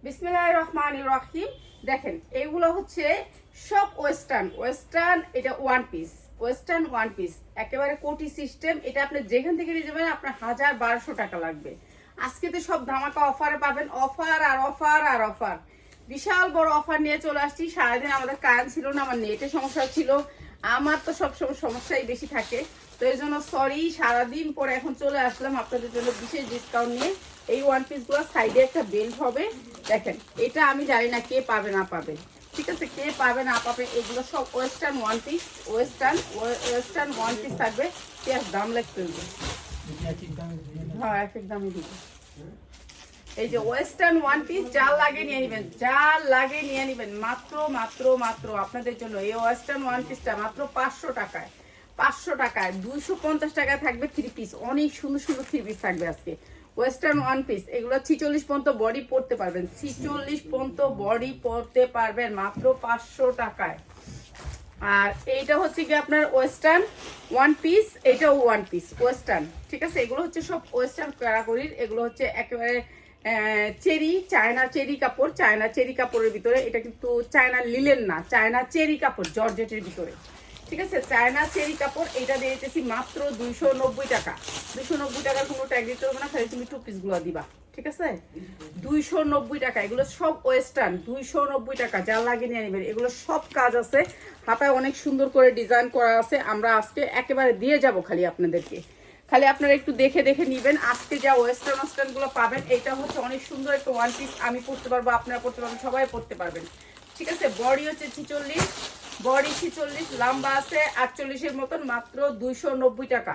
বিসমিল্লাহির রহমানির রহিম। দেখেন এগুলো হচ্ছে সব ওয়েস্টার্ন এটা ওয়েস্টার্ন ওয়ান পিস একেবারে কোটি সিস্টেম। এটা আপনি যেখান থেকে নিয়ে যাবেন আপনার 1000-1200 টাকা লাগবে। আজকে তো সব ধামাকা অফারে পাবেন, অফার আর অফার আর অফার। বিশাল বড় অফার নিয়ে চলে আসছি। সারাদিন আমাদের কারেন্ট ছিল না, আমার নেটের সমস্যা ছিল, আমার তো সবসময় সমস্যাই বেশি থাকে, তো এই জন্য সরি। সারাদিন পরে এখন চলে আসলাম আপনাদের জন্য বিশেষ ডিসকাউন্ট নিয়ে। এই ওয়ান পিসগুলো সাইডে একটা বেল্ট হবে। দেখেন এটা আমি জানি না কে পাবে না পাবে, ঠিক আছে, কে পাবে না পাবে। এগুলো সব western one piece, western one piece থাকবে। পেঁয়াজ দাম লাগবে, হ্যাঁ এক এক দামই দিবে। এই যে ওয়েস্টার্ন ওয়ান পিস যা লাগে নিয়ে নেবেন, যা লাগে নিয়ে নেবেন। মাত্র মাত্র মাত্র আপনাদের জন্য এই ওয়েস্টার্ন ওয়ান পিসটা মাত্র 500 টাকায়। 500 টাকায় 250 টাকায় থাকবে থ্রি পিস। অনেক সুন্দর সুন্দর থ্রি পিস থাকবে আজকে ওয়েস্টার্ন ওয়ান পিস। এগুলো 46 পর্যন্ত বডি পড়তে পারবেন, 46 পর্যন্ত বডি পড়তে পারবেন মাত্র 500 টাকায়। আর এইটা হচ্ছে কি আপনার ওয়েস্টার্ন ওয়ান পিস, এটাও ওয়ান পিস ওয়েস্টার্ন, ঠিক আছে। এগুলো হচ্ছে সব ওয়েস্টার্ন ক্যাটাগরির। এগুলো হচ্ছে একেবারে চায়না চেরি কাপড়, চায়না চেরি কাপড়ের ভিতরে। এটা কিন্তু চায়না লিলেন না, চায়না চেরি কাপড় জর্জেটের ভিতরে, ঠিক আছে। চায়না চেরি কাপড়। এটা দিয়ে দিতেছি মাত্র 290 টাকা। 290 টাকার কোনো ট্যাগ দিতে হবে না, খালি তুমি টু পিসগুলো দিবা, ঠিক আছে। 290 টাকা। এগুলো সব ওয়েস্টার্ন, 290 টাকা। যা লাগে নিয়ে নেবেন। এগুলো সব কাজ আছে, হাতায় অনেক সুন্দর করে ডিজাইন করা আছে। আমরা আজকে একেবারে দিয়ে যাব খালি আপনাদেরকে, খালি আপনারা একটু দেখে দেখে নিবেন। আজকে যা ওয়েস্টার্ন গুলো পাবেন, এটা হচ্ছে অনেক সুন্দর একটা ওয়ান পিস। আমি পড়তে পারবো, আপনারা পড়তে পারবেন, সবাই পড়তে পারবেন, ঠিক আছে। বডি হচ্ছে 46, বডি 46, লম্বা আছে 48-এর মতন। মাত্র 290 টাকা,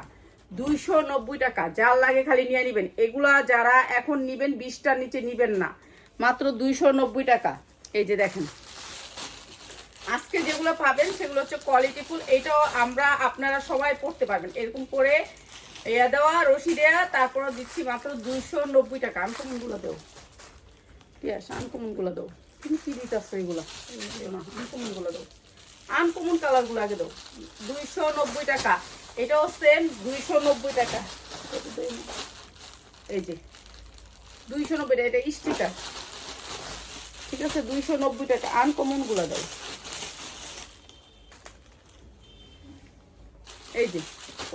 290 টাকা। যার লাগে খালি নিয়ে নিবেন। এগুলা যারা এখন নিবেন 20টার নিচে নিবেন না, মাত্র 290 টাকা। এই যে দেখেন আজকে যেগুলো পাবেন সেগুলো হচ্ছে কোয়ালিটিফুল। এইটাও আপনারা সবাই পড়তে পারবেন। এরকম করে এয়া দেওয়া, রশি দেওয়া, তারপরে দিচ্ছি মাত্র 290 টাকা। আনকমন গুলো দেও, ঠিক আছে, আনকমন গুলো দেও। তুমি কি দিতেছ এগুলো? আনকমন গুলো দেও, আনকমন কালার গুলো আগে দেও। 290 টাকা। এটাও সেম 290 টাকা। এই যে 290 টাকা, এটা স্টিকার, ঠিক আছে। 290 টাকা। আনকমন গুলো দেও। এই যে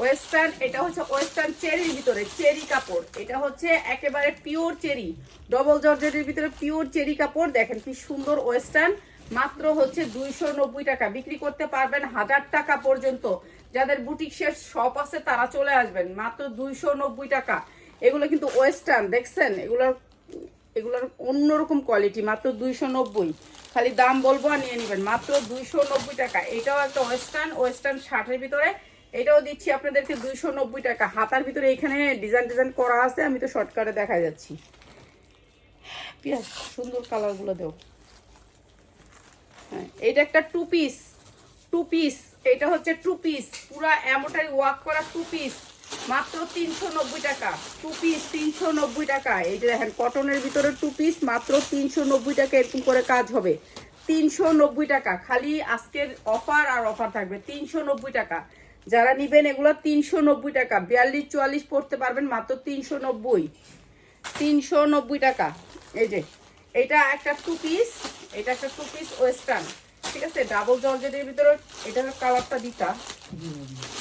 ওয়েস্টার্ন, এটা হচ্ছে ওয়েস্টার্ন চেরির ভিতরে চেরি কাপড়। এটা হচ্ছে একেবারে পিওর চেরি, ডবল জর্জেটের ভিতরে পিওর চেরি কাপড়। দেখেন কি সুন্দর ওয়েস্টার্ন। মাত্র হচ্ছে 290 টাকা। বিক্রি করতে পারবেন 1000 টাকা পর্যন্ত। যাদের বুটিক শেষ শপ আছে তারা চলে আসবেন। মাত্র 290 টাকা। এগুলো কিন্তু ওয়েস্টার্ন, দেখছেন এগুলোর অন্যরকম কোয়ালিটি। মাত্র 290, খালি দাম বলবো আর নিয়ে নেবেন। মাত্র 290 টাকা। এটাও একটা ওয়েস্টার্ন শার্টের ভিতরে। এটাও দিচ্ছি আপনাদেরকে 290 টাকা। হাতার ভিতরে এখানে ডিজাইন করা আছে, আমি তো শর্টকাটে দেখা যাচ্ছি। পিয়াস সুন্দর কালারগুলো দেও। হ্যাঁ, এটা একটা টু পিস। এটা হচ্ছে টু পিস, পুরা এমনটাই ওয়ার্ক করা টু পিস। মাত্র 390 টাকা। টু পিস 390 টাকা। এই যে দেখেন কটনের ভিতরে টু পিস, মাত্র 390 টাকা। এরকম করে কাজ হবে। 390 টাকা। খালি আজকের অফার আর অফার থাকবে। 390 টাকা। যারা নিবেন এগুলো 390 টাকা। 42-44 পড়তে পারবেন মাত্র 390 টাকা। এই যে এটা একটা টু পিস, এটা একটা টু পিস ওয়েস্টার্ন, ঠিক আছে। ডাবল জর্জেটের ভিতরে এটার কালারটা দিতা,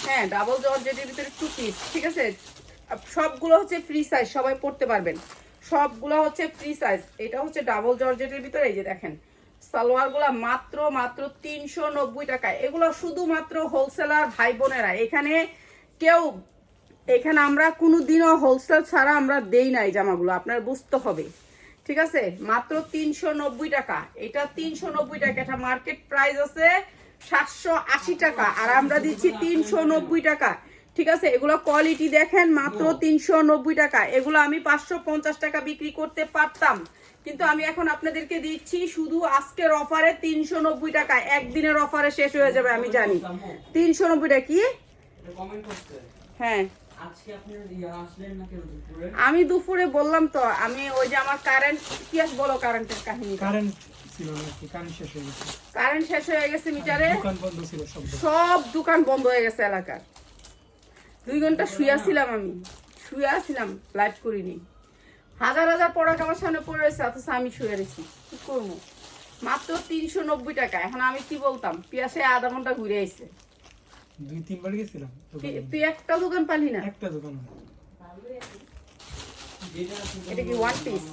হ্যাঁ, ডাবল জর্জেটের ভিতরে টু পিস, ঠিক আছে। সবগুলো হচ্ছে ফ্রি সাইজ, সবাই পড়তে পারবেন। সবগুলো হচ্ছে ফ্রি সাইজ। এটা হচ্ছে ডাবল জর্জেটের ভিতরে। এই যে দেখেন সালোয়ারগুলো মাত্র 390 টাকা। এগুলো শুধুমাত্র হোলসেলার ভাই বোনেরা। এখানে আমরা কোনোদিনও হোলসেল ছাড়া আমরা দেই না এই জামাগুলো, আপনার বুঝতে হবে, ঠিক আছে। মাত্র 390 টাকা। এটা 390 টাকা। এটা মার্কেট প্রাইস আছে 780 টাকা, আর আমরা দিচ্ছি 390 টাকা, ঠিক আছে। এগুলো কোয়ালিটি দেখেন, মাত্র 390 টাকা। এগুলো আমি 550 টাকা বিক্রি করতে পারতাম, কিন্তু আমি এখন আপনাদেরকে দিচ্ছি শুধু আজকের অফারে 390 টাকা। একদিনের অফারে শেষ হয়ে যাবে আমি জানি। 390 টাকা। কি হ্যাঁ, আমি দুপুরে বললাম তো, আমি ওই যে আমার কারেন্ট, ইতিহাস বলো কারেন্টের কাহিনী। কারেন্ট শেষ হয়ে গেছে মিটারে, সব দোকান বন্ধ হয়ে গেছে এলাকার। 2 ঘন্টা শুয়েছিলাম, আমি শুয়েছিলাম, লাইভ করিনি। হাজার হাজার প্রোডাক্ট আমার সামনে পড়ে রয়েছে, অথচ আমি শুয়ে রয়েছি, কি করবো? মাত্র 390 টাকা। এখন আমি কি বলতাম, পিয়াসে আধা ঘন্টা ঘুরে আইছে। 2-3 বার গেছিলাম। তুই একটা দোকান পালি না? একটা দোকান। এটা কি ওয়ান পিস?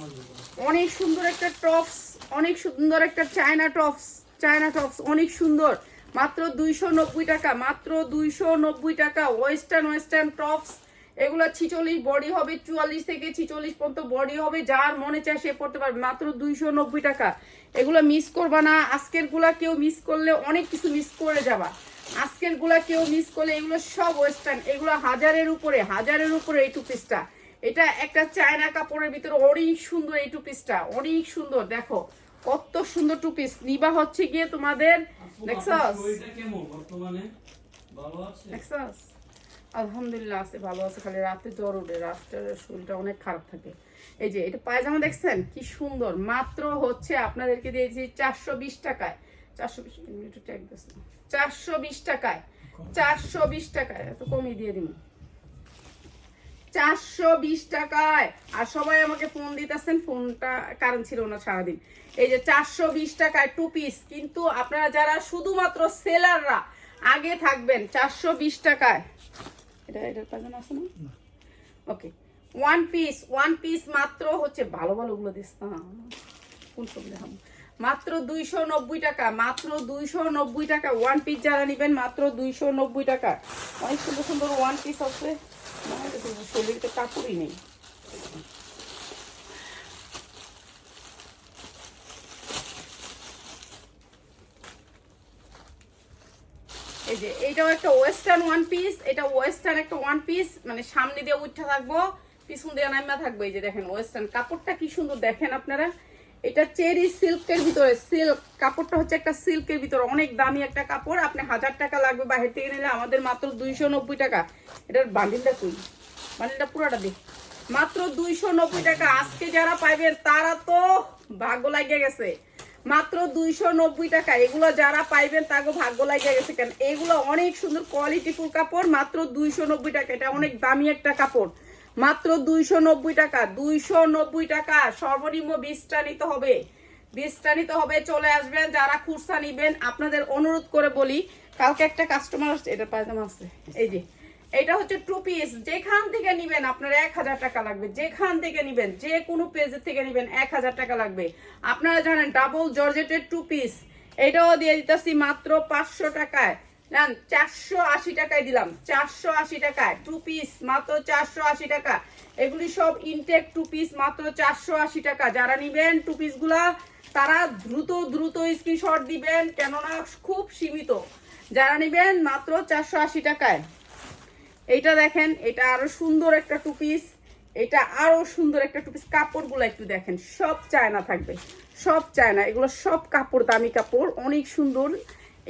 অনেক সুন্দর একটা টপস, অনেক সুন্দর একটা চায়না টপস, চায়না টপস অনেক সুন্দর, মাত্র 290 টাকা, মাত্র 290 টাকা। ওয়েস্টার্ন টপস, এগুলো 46 বডি হবে, 44 থেকে 46 পর্যন্ত বডি হবে, যার মনে চায় সে পড়তে পারবে, মাত্র 290 টাকা। এগুলো মিস করবা না, আজকের গুলা কেউ মিস করলে অনেক কিছু মিস করে যাবা। আজকের গুলা কেউ মিস করলে, এগুলো সব ওয়েস্টার্ন, এগুলো হাজারের উপরে এই টু পিসটা। এটা একটা চায়না কাপড়ের ভিতরে অনেক সুন্দর, এই টু পিসটা অনেক সুন্দর, দেখো কত সুন্দর টু পিস। নিবা হচ্ছে গিয়ে তোমাদের, দেখছস? দেখছস? আলহামদুলিল্লাহ আছে, ভালো আছে, খালি রাতে জ্বর উঠে, রাতের শরীরটা অনেক খারাপ থাকে। এই যে এটা পায়জামা দেখছেন কি সুন্দর, মাত্র হচ্ছে আপনাদেরকে দিয়েছি 420 টাকায়। 420 টাকায়, 420 টাকায়, এত কমই দিয়ে দিব, 420 টাকায়। আর সবাই আমাকে ফোন দিতেছেন, ফোনটা কারণ ছিল না সারাদিন। এই যে 420 টাকায় টু পিস, কিন্তু আপনারা যারা শুধুমাত্র সেলাররা আগে থাকবেন, 420 টাকায়। এটার পায়জামা আছে না? ওকে, ওয়ান পিস মাত্র হচ্ছে, ভালো গুলো দিস না, কোন সব দেখাবো, মাত্র 290 টাকা, মাত্র 290 টাকা। ওয়ান পিস যারা নেবেন মাত্র 290 টাকা। অনেক সুন্দর সুন্দর ওয়ান পিস আছে, শরীরতে কাপড়ই নেই। এই যে এইটাও একটা ওয়েস্টার্ন ওয়ান পিস, এটা ওয়েস্টার্ন একটা ওয়ান পিস, মানে সামনে দিয়ে উঠা থাকবো, পিছন দিয়ে নাইমা থাকবো। এই যে দেখেন ওয়েস্টার্ন কাপড়টা কি সুন্দর, দেখেন আপনারা। এটা চেরি সিল্কের ভিতরে, সিল্ক কাপড়টা হচ্ছে একটা সিল্কের ভিতরে, অনেক দামি একটা কাপড়। আপনি 1000 টাকা লাগবে বাইরে থেকে নিলে, আমাদের মাত্র 290 টাকা। এটার বান্ডিলটা কই, বান্ডিলটা পুরোটা দিই, মাত্র 290 টাকা। আজকে যারা পাইবেন তারা তো ভাগ্য লাগিয়ে গেছে, মাত্র 290 টাকা। এগুলো যারা পাইবেন তাকে ভাগ্য লাগিয়ে গেছে, কেন এগুলো অনেক সুন্দর কোয়ালিটিফুল কাপড়, মাত্র 290 টাকা। এটা অনেক দামি একটা কাপড়, মাত্র 290 টাকা, 290 টাকা। সর্বনিম্ন 20টা নিতে হবে, 20টা নিতে হবে। চলে আসবেন যারা খুচরা নিবেন, আপনাদের অনুরোধ করে বলি, কালকে একটা কাস্টমার আসছে, এটা পায়জামা আছে, এই যে এটা হচ্ছে টু পিস। যেখান থেকে নিবেন আপনার 1000 টাকা লাগবে, যেখান থেকে নিবেন, যে কোনো পেজের থেকে নিবেন 1000 টাকা লাগবে। আপনারা জানেন ডাবল জর্জেটের টু পিস, এটাও দিয়ে দিতেছি মাত্র 500 টাকায়। নেন, 480 টাকায় দিলাম, 480 টাকায় টু পিস, মাত্র 480 টাকা। এগুলি সব ইনটেক টু পিস, মাত্র 480 টাকা। যারা নিবেন টু পিস গুলা তারা দ্রুত স্ক্রিনশট দিবেন, কেননা খুব সীমিত। যারা নিবেন মাত্র 480 টাকায়। এইটা দেখেন, এটা আরো সুন্দর একটা টু পিস, এটা আরো সুন্দর একটা টু পিস। কাপড়গুলো একটু দেখেন, সব চায়না থাকবে, সব চায়না, এগুলো সব কাপড়, দামি কাপড়, অনেক সুন্দর,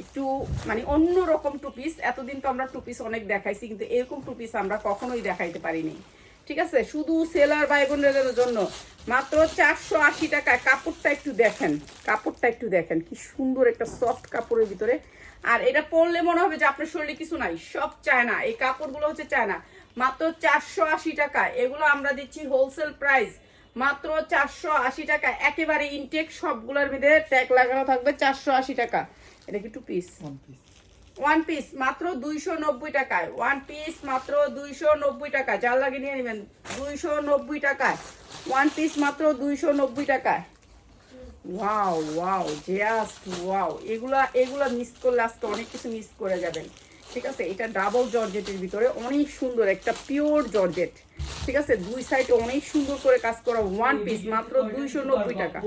একটু মানে অন্যরকম টু পিস। এতদিন তো আমরা টু পিস অনেক দেখাইছি, কিন্তু এরকম টু পিস আমরা কখনোই দেখাইতে পারিনি, ঠিক আছে? শুধু সেলার ভাই বোনদের জন্য মাত্র 480 টাকায়। কাপড়টা একটু দেখেন, কাপড়টা একটু দেখেন, কি সুন্দর একটা সফট কাপড়ের ভিতরে। আর এটা পরলে মনে হবে যে আপনার শরীরে কিছু নাই, সব চায়না, এই কাপড়গুলো হচ্ছে চায়না, মাত্র 480 টাকা। এগুলো আমরা দিচ্ছি হোলসেল প্রাইস, মাত্র 480 টাকা। একেবারে ইনটেক, সবগুলোর ভিতরে ট্যাগ লাগানো থাকবে, 480 টাকা। এটা কি টু পিস? ওয়ান পিস মাত্র 290 টাকায়, ওয়ান পিস মাত্র 290 টাকা। যার লাগে নিয়ে নেবেন, 290 টাকায় ওয়ান পিস, মাত্র 290 টাকায়। Wow wow, just wow. এগুলা মিস করলে আজকে অনেক কিছু মিস করে যাবেন, ঠিক আছে? এটা ডাবল জর্জেটের ভিতরে অনেক সুন্দর একটা পিওর জর্জেট, ঠিক আছে? দুই সাইডে অনেক সুন্দর করে কাজ করা, ওয়ান পিস মাত্র 290 টাকা।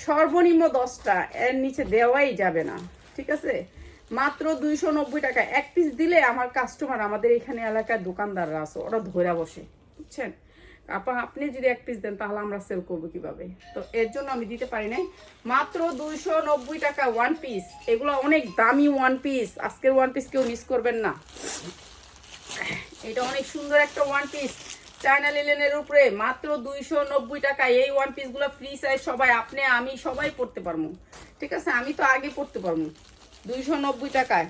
সর্বনিম্ন 10টা, এর নিচে দেওয়াই যাবে না, ঠিক আছে? মাত্র 290 টাকা। এক পিস দিলে আমার কাস্টমার, আমাদের এখানে এলাকার দোকানদাররা আছে, ওরা ধরে বসে, বুঝছেন? আপনি যদি এক পিস দেন তাহলে আমরা সেল করবো কিভাবে? তো এর জন্য আমি দিতে পারি নাই। মাত্র 290 টাকা ওয়ান পিস। এগুলো অনেক দামি ওয়ান পিস, আজকের ওয়ান পিস কেউ মিস করবেন না। এটা অনেক সুন্দর একটা ওয়ান পিস, চায়না লিলেনের উপরে, মাত্র 290 টাকা। এই ওয়ান পিস গুলো ফ্রি সাইজ, সবাই, আপনি আমি সবাই পড়তে পারবো, ঠিক আছে? আমি তো আগে পড়তে পারবো। 290 টাকায়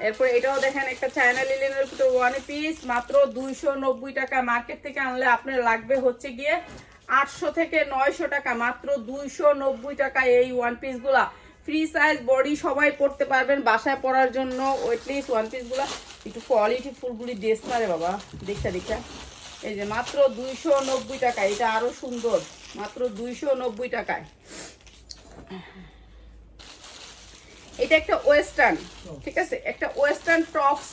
এরপর এটাও দেখেন একটা চায়না লিলেনের ভিতর ওয়ান পিস মাত্র 290 টাকা। মার্কেট থেকে আনলে আপনার লাগবে হচ্ছে গিয়ে 800 থেকে 900 টাকা, মাত্র 290 টাকা এই ওয়ান পিস গুলা। ফ্রি সাইজ বডি সবাই পড়তে পারবেন বাসায় পরার জন্য। ওয়েটলিস্ট ওয়ান পিস গুলা একটু কোয়ালিটি ফুলগুলি ড্রেস না রে বাবা, দেখা দেখা। এই যে মাত্র 290 টাকা, এটা আরো সুন্দর, মাত্র 290 টাকায়। এটা একটা ওয়েস্টার্ন, ঠিক আছে, একটা ওয়েস্টার্ন টপস,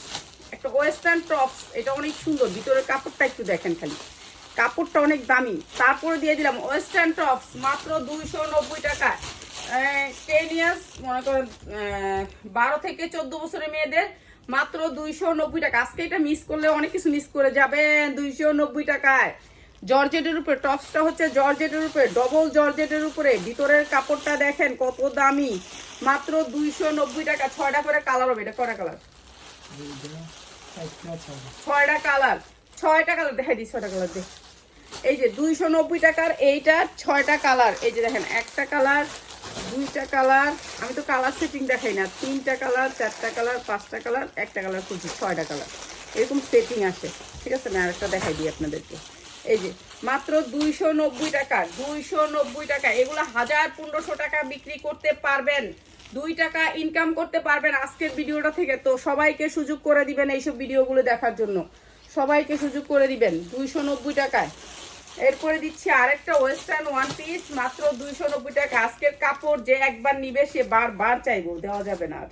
একটা ওয়েস্টার্ন টপস। এটা অনেক সুন্দর, ভিতরের কাপড়টা একটু দেখেন, খালি কাপড়টা অনেক দামি। তারপরে দিয়ে দিলাম ওয়েস্টার্ন টপস মাত্র 290 টাকা। 10 ইয়ার্স মনে করেন 12 থেকে 14 বছরের মেয়েদের মাত্র 290 টাকা। আজকে এটা মিস করলে অনেক কিছু মিস করে যাবেন। 290 টাকায় জর্জেটের উপরে, টপসটা হচ্ছে জর্জেটের উপরে, ডবল জর্জেটের উপরে, ভিতরের কাপড়টা দেখেন কত দামি, মাত্র 290 টাকা। 6টা করে কালার হবে। এটা কয়টা কালার? 6টা কালার, 6টা কালার দেখাই দিই, 6টা কালার দেখ। এই যে 290 টাকার এইটা 6টা কালার। এই যে দেখেন, একটা কালার, 2টা কালার, আমি তো কালার সেটিং দেখাই না, 3টা কালার, 4টা কালার, 5টা কালার, একটা কালার খুঁজছি, 6টা কালার এরকম সেটিং আসে, ঠিক আছে। না আরেকটা দেখাই দিই আপনাদেরকে। এই যে মাত্র 290 টাকা, 290 টাকা। এগুলো 1000-1500 টাকা বিক্রি করতে পারবেন, 2 টাকা ইনকাম করতে পারবেন আজকের ভিডিওটা থেকে। তো সবাইকে সুযোগ করে দিবেন এইসব ভিডিওগুলো দেখার জন্য, সবাইকে সুযোগ করে দিবেন 290 টাকায়। এরপরে দিচ্ছি আরেকটা ওয়েস্টার্ন ওয়ান পিস মাত্র 290 টাকা। আজকের কাপড় যে একবার নিবে সে বারবার চাইবো, দেওয়া যাবে না আর,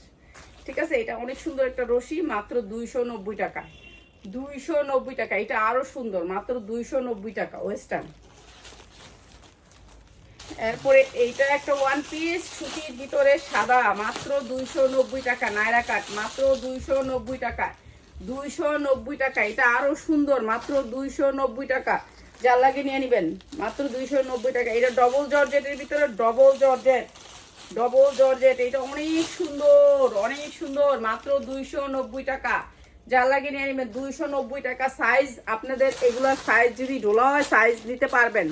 ঠিক আছে। এটা অনেক সুন্দর একটা রশি, মাত্র 290 টাকা, 290 টাকা। এটা আরো সুন্দর, মাত্র 290 টাকা ওয়েস্টার্ন। এরপরে এইটা একটা ওয়ান পিস সুতির ভিতরে সাদা, মাত্র 290 টাকা। নায়রা কাট, মাত্র 290 টাকা, 290 টাকা। এটা আরো সুন্দর, মাত্র 290 টাকা। যার লাগে নিয়ে নিবেন, মাত্র 290 টাকা। এটা ডবল জর্জেটের ভিতরে, ডবল জর্জেট, ডবল জর্জেট। এটা অনেক সুন্দর, অনেক সুন্দর, মাত্র 290 টাকা। যার লাগে নিয়ে নেবেন 290 টাকা। সাইজ আপনাদের এগুলোর সাইজ যদি ঢোলা হয় সাইজ নিতে পারবেন,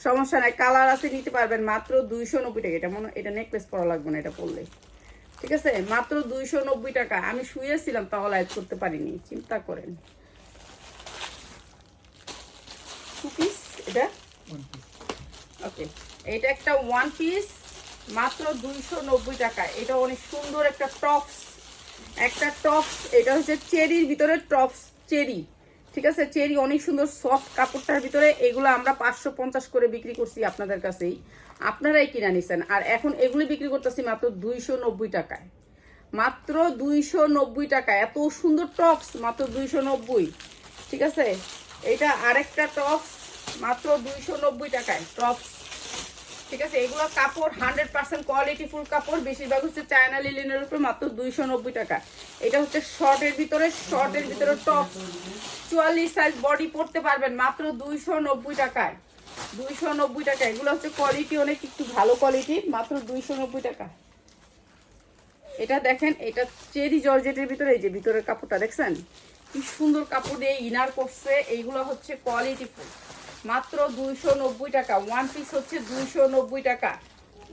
সমস্যা নাই, কালার আছে নিতে পারবেন, মাত্র 290 টাকা। এটা মনে, এটা নেকলেস পরা লাগবে না এটা পরলে, ঠিক আছে, মাত্র 290 টাকা। আমি শুয়েছিলাম তাও লাইভ করতে পারিনি, চিন্তা করেন। টু পিস এটা, ওকে। এটা একটা ওয়ান পিস মাত্র 290 টাকা। এটা অনেক সুন্দর একটা টপস, একটা টপস। এটা হচ্ছে চেরির ভিতরে টপস, চেরি, ঠিক আছে, চেরি অনেক সুন্দর সফট কাপড়টার ভিতরে। এগুলো আমরা 550 করে বিক্রি করছি আপনাদের কাছেই, আপনারাই কিনা নিছেন। আর এখন এগুলি বিক্রি করতেছি মাত্র 290 টাকায়, মাত্র 290 টাকা। এত সুন্দর টপস মাত্র 290, ঠিক আছে। এটা আরেকটা টপস মাত্র 290 টাকায় টপস, ঠিক আছে। এগুলো কাপড় 100% কোয়ালিটি ফুল কাপড়, বেশিরভাগ হচ্ছে চায়না লিলেনের উপর, মাত্র 290 টাকা। এটা হচ্ছে শর্টের ভিতরে, শর্টের ভিতরে টপ, 44 সাইজ বডি পড়তে পারবেন, মাত্র 290 টাকায়, 290 টাকা। এগুলো হচ্ছে কোয়ালিটি অনেক একটু ভালো কোয়ালিটি, মাত্র 290 টাকা। এটা দেখেন, এটা চেরি জর্জেটের ভিতরে, এই যে ভিতরের কাপড়টা দেখছেন কি সুন্দর কাপড় দিয়ে ইনার করছে। এইগুলো হচ্ছে কোয়ালিটি ফুল, মাত্র 290 টাকা। ওয়ান পিস হচ্ছে 290 টাকা,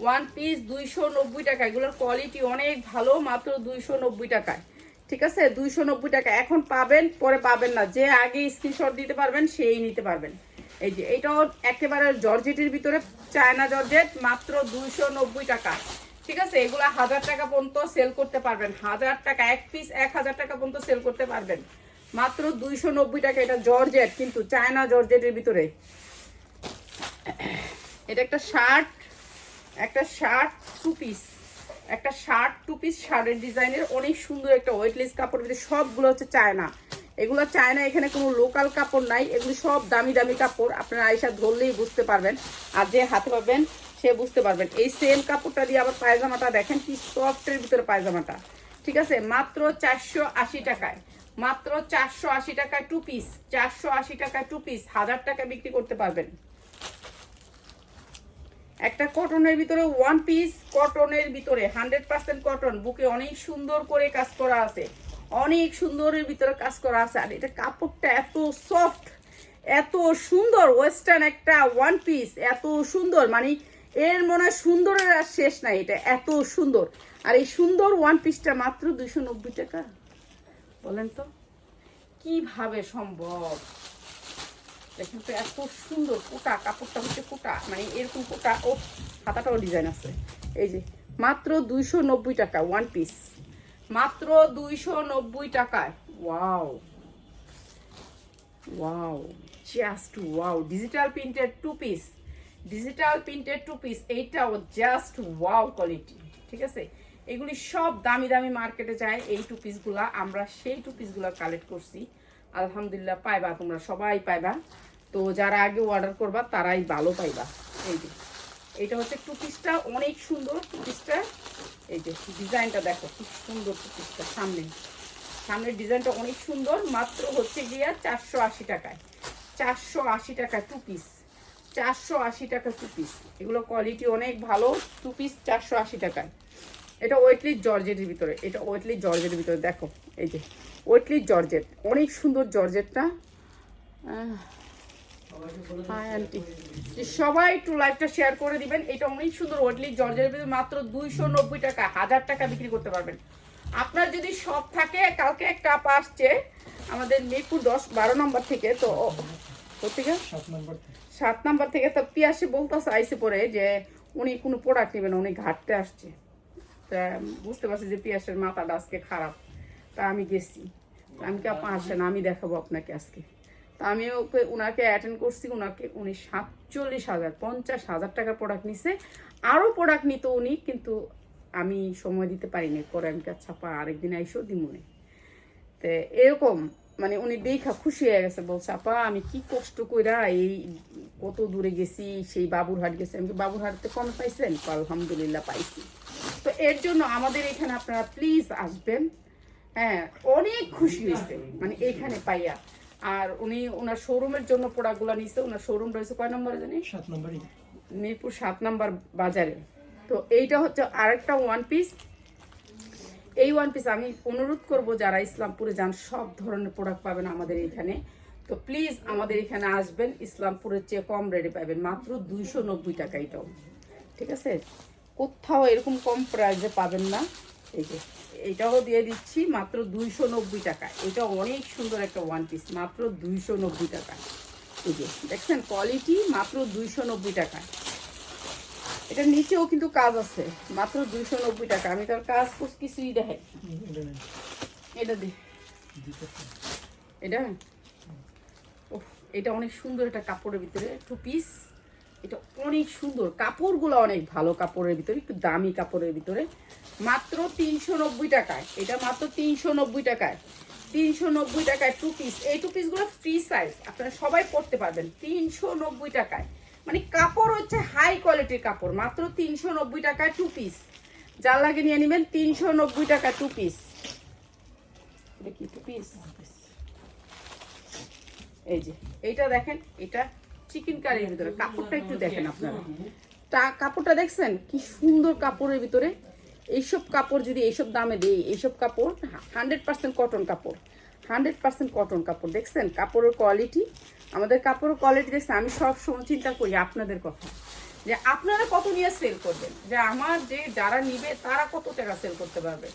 ওয়ান পিস 290 টাকা। এগুলোর কোয়ালিটি অনেক ভালো, মাত্র 290 টাকায়, ঠিক আছে, 290 টাকা। এখন পাবেন, পরে পাবেন না, যে আগে স্ক্রিনশট দিতে পারবেন সেই নিতে পারবেন। এই যে এটাও একেবারে জর্জেটের ভিতরে, চায়না জর্জেট, মাত্র 290 টাকা, ঠিক আছে। এগুলো 1000 টাকা পর্যন্ত সেল করতে পারবেন, 1000 টাকা এক পিস, 1000 টাকা পর্যন্ত সেল করতে পারবেন, মাত্র 290 টাকা। এটা জর্জেট কিন্তু চায়না জর্জেটের ভিতরে। এটা একটা শার্ট, একটা শার্ট টু পিস, একটা শার্ট টু পিস, শার্টের ডিজাইনের অনেক সুন্দর একটা ওয়েটলেস কাপড় ভিতরে। সবগুলো হচ্ছে চায়না, এগুলো চায়না, এখানে কোনো লোকাল কাপড় নাই, এগুলো সব দামি দামি কাপড়। আপনারা আয়সা ধরলেই বুঝতে পারবেন, আর যে হাতে পাবেন সে বুঝতে পারবেন। এই সেম কাপড়টা দিয়ে আবার পায়জামাটা দেখেন কি সফটের ভিতরে পায়জামাটা, ঠিক আছে, মাত্র 480 টাকায়, মাত্র 480 টাকায় টু পিস, 480 টাকায় টু পিস, 1000 টাকা বিক্রি করতে পারবেন। একটা কটনের ভিতরে ওয়ান পিস, কটনের ভিতরে 100% কটন, বুকে অনেক সুন্দর করে কাজ করা আছে, অনেক সুন্দরের ভিতরে কাজ করা আছে। আর এটা কাপড়টা এত সফট, এত সুন্দর, ওয়েস্টার্ন একটা ওয়ান পিস, এত সুন্দর, মানে এর মনে হয় সুন্দরের আর শেষ নাই, এটা এত সুন্দর। আর এই সুন্দর ওয়ান পিসটা মাত্র 290 টাকা, বলেন তো কিভাবে সম্ভব? দেখেন তো এত সুন্দর কোটা, কাপড়টা হচ্ছে কোটা, মানে এরকম কোটা। ও হাতাটাও ডিজাইন আছে। এই যে মাত্র 290 টাকা ওয়ান পিস, মাত্র 290 টাকায়। Wow wow, just wow. Digital printed two piece, digital printed two piece, এইটাও জাস্ট ওয়াও কোয়ালিটি। ঠিক আছে, এগুলি সব দামি দামি মার্কেটে যায় এই টু পিসগুলা, আমরা সেই টু পিসগুলা কালেক্ট করছি। আলহামদুলিল্লাহ পাইবা, তোমরা সবাই পাইবা। তো যারা আগে অর্ডার করবা তারাই ভালো পাইবা। এই যে এটা হচ্ছে টু পিসটা, অনেক সুন্দর টু পিসটা। এই যে ডিজাইনটা দেখো কি সুন্দর টু পিসটা, সামনের ডিজাইনটা অনেক সুন্দর। মাত্র হচ্ছে গিয়া 480 টাকায়, 480 টাকা টু পিস, 480 টাকা টু পিস। এগুলো কোয়ালিটি অনেক ভালো, টু পিস 480 টাকায়। এটা ওয়েটলি জর্জেটের ভিতরে, এটা ওয়েটলি জর্জেটের ভিতরে দেখো। এই যে ওয়েটলি জর্জেট, অনেক সুন্দর জর্জেটটা। হাই আন্টি, সবাই একটু লাইভটা শেয়ার করে দিবেন। এটা অনেক সুন্দর ওয়েটলি জর্জেটের ভিতরে, মাত্র 290 টাকা, 1000 টাকা বিক্রি করতে পারবেন। আপনার যদি শপ থাকে, কালকে একটা আপা আসছে আমাদের মিরপুর 10-12 নম্বর থেকে, তো কোথেকে 7 নম্বর থেকে, তো পিয়াসে বলতেছে আইসে পরে যে উনি কোনো প্রোডাক্ট নেবেন, উনি ঘাটতে আসছে। তা বুঝতে পারছি যে পিয়াসের মাথাটা আজকে খারাপ। তা আমি গেছি, আমি কি আপা আসেন, আমি দেখাবো আপনাকে আজকে। তা আমি ওনাকে অ্যাটেন্ড করছি, উনি 47,000 টাকার প্রোডাক্ট নিছে। আরও প্রোডাক্ট নিত উনি, কিন্তু আমি সময় দিতে পারিনি। পরে আমি ছাপা আরেকদিন আইসো দিমুনে। তো এরকম মানে উনি দেখা খুশি হয়ে গেছে, বলছে আপা আমি কি কষ্ট কইরা এই কত দূরে গেছি, সেই বাবুরহাট গেছি। আমি বাবুরহাটতে কম পাইছেন? আলহামদুলিল্লাহ পাইছি। তো এর জন্য আমাদের এখানে আপনারা প্লিজ আসবেন। হ্যাঁ, অনেক খুশি হয়েছে মানে এখানে পাইয়া। আর উনি ওনার শোরুমের জন্য প্রোডাক্টগুলো নিচ্ছে। ওনার শোরুম রয়েছে কয় নম্বরে জানি? 7 নম্বরই, মিরপুর 7 নম্বর বাজারে। তো এইটা হচ্ছে আরেকটা ওয়ান পিস। এই ওয়ান পিস আমি অনুরোধ করব যারা ইসলামপুরে যান, সব ধরনের প্রোডাক্ট পাবেন আমাদের এখানে। তো প্লিজ আমাদের এখানে আসবেন, ইসলামপুরের চেয়ে কম রেটে পাবেন, মাত্র 290 টাকা। এটাও ঠিক আছে, কোথাও এরকম কম প্রাইসে পাবেন না। এই যে এটাও দিয়ে দিচ্ছি মাত্র 290 টাকা। এটা অনেক সুন্দর একটা ওয়ান পিস, মাত্র 290 টাকা। এই যে দেখছেন কোয়ালিটি, মাত্র 290 টাকা। এটা নিচেও কিন্তু কাজ আছে, মাত্র 290 টাকা। আমি তার কাজ কিছুই দেখাই। এটা দে, এটা এটা অনেক সুন্দর একটা কাপড়ের ভিতরে টু পিস। এটা অনেক সুন্দর, কাপড়গুলো অনেক ভালো কাপড়ের ভিতরে, একটু দামি কাপড়ের ভিতরে, মাত্র 390 টাকায়। এটা মাত্র 390 টাকায়, 390 টাকায় টু পিস। এই টু পিসগুলো ফ্রি সাইজ, আপনারা সবাই পরতে পারবেন 390 টাকায়। মানে কাপড় হচ্ছে হাই কোয়ালিটির কাপড়, মাত্র 390 টাকায় টু পিস। যার লাগে নিয়ে নেবেন, 390 টাকা টু পিস। এটা কি টু পিস? এই যে এইটা দেখেন, এটা চিকেন কারির ভিতরে, কাপড়টা একটু দেখেন আপনারা। কাপড়টা দেখছেন কি সুন্দর কাপড়ের ভিতরে। এইসব কাপড় যদি এইসব দামে দেই, এইসব কাপড় 100% কটন কাপড়, 100% কটন কাপড়। দেখছেন কাপড়ের কোয়ালিটি, আমাদের কাপড়ের কোয়ালিটি দেখছেন। আমি সব সময় চিন্তা করি আপনাদের কথা, যে আপনারা কত নিয়ে সেল করবেন, যে আমার যে যারা নিবে তারা কত টাকা সেল করতে পারবে।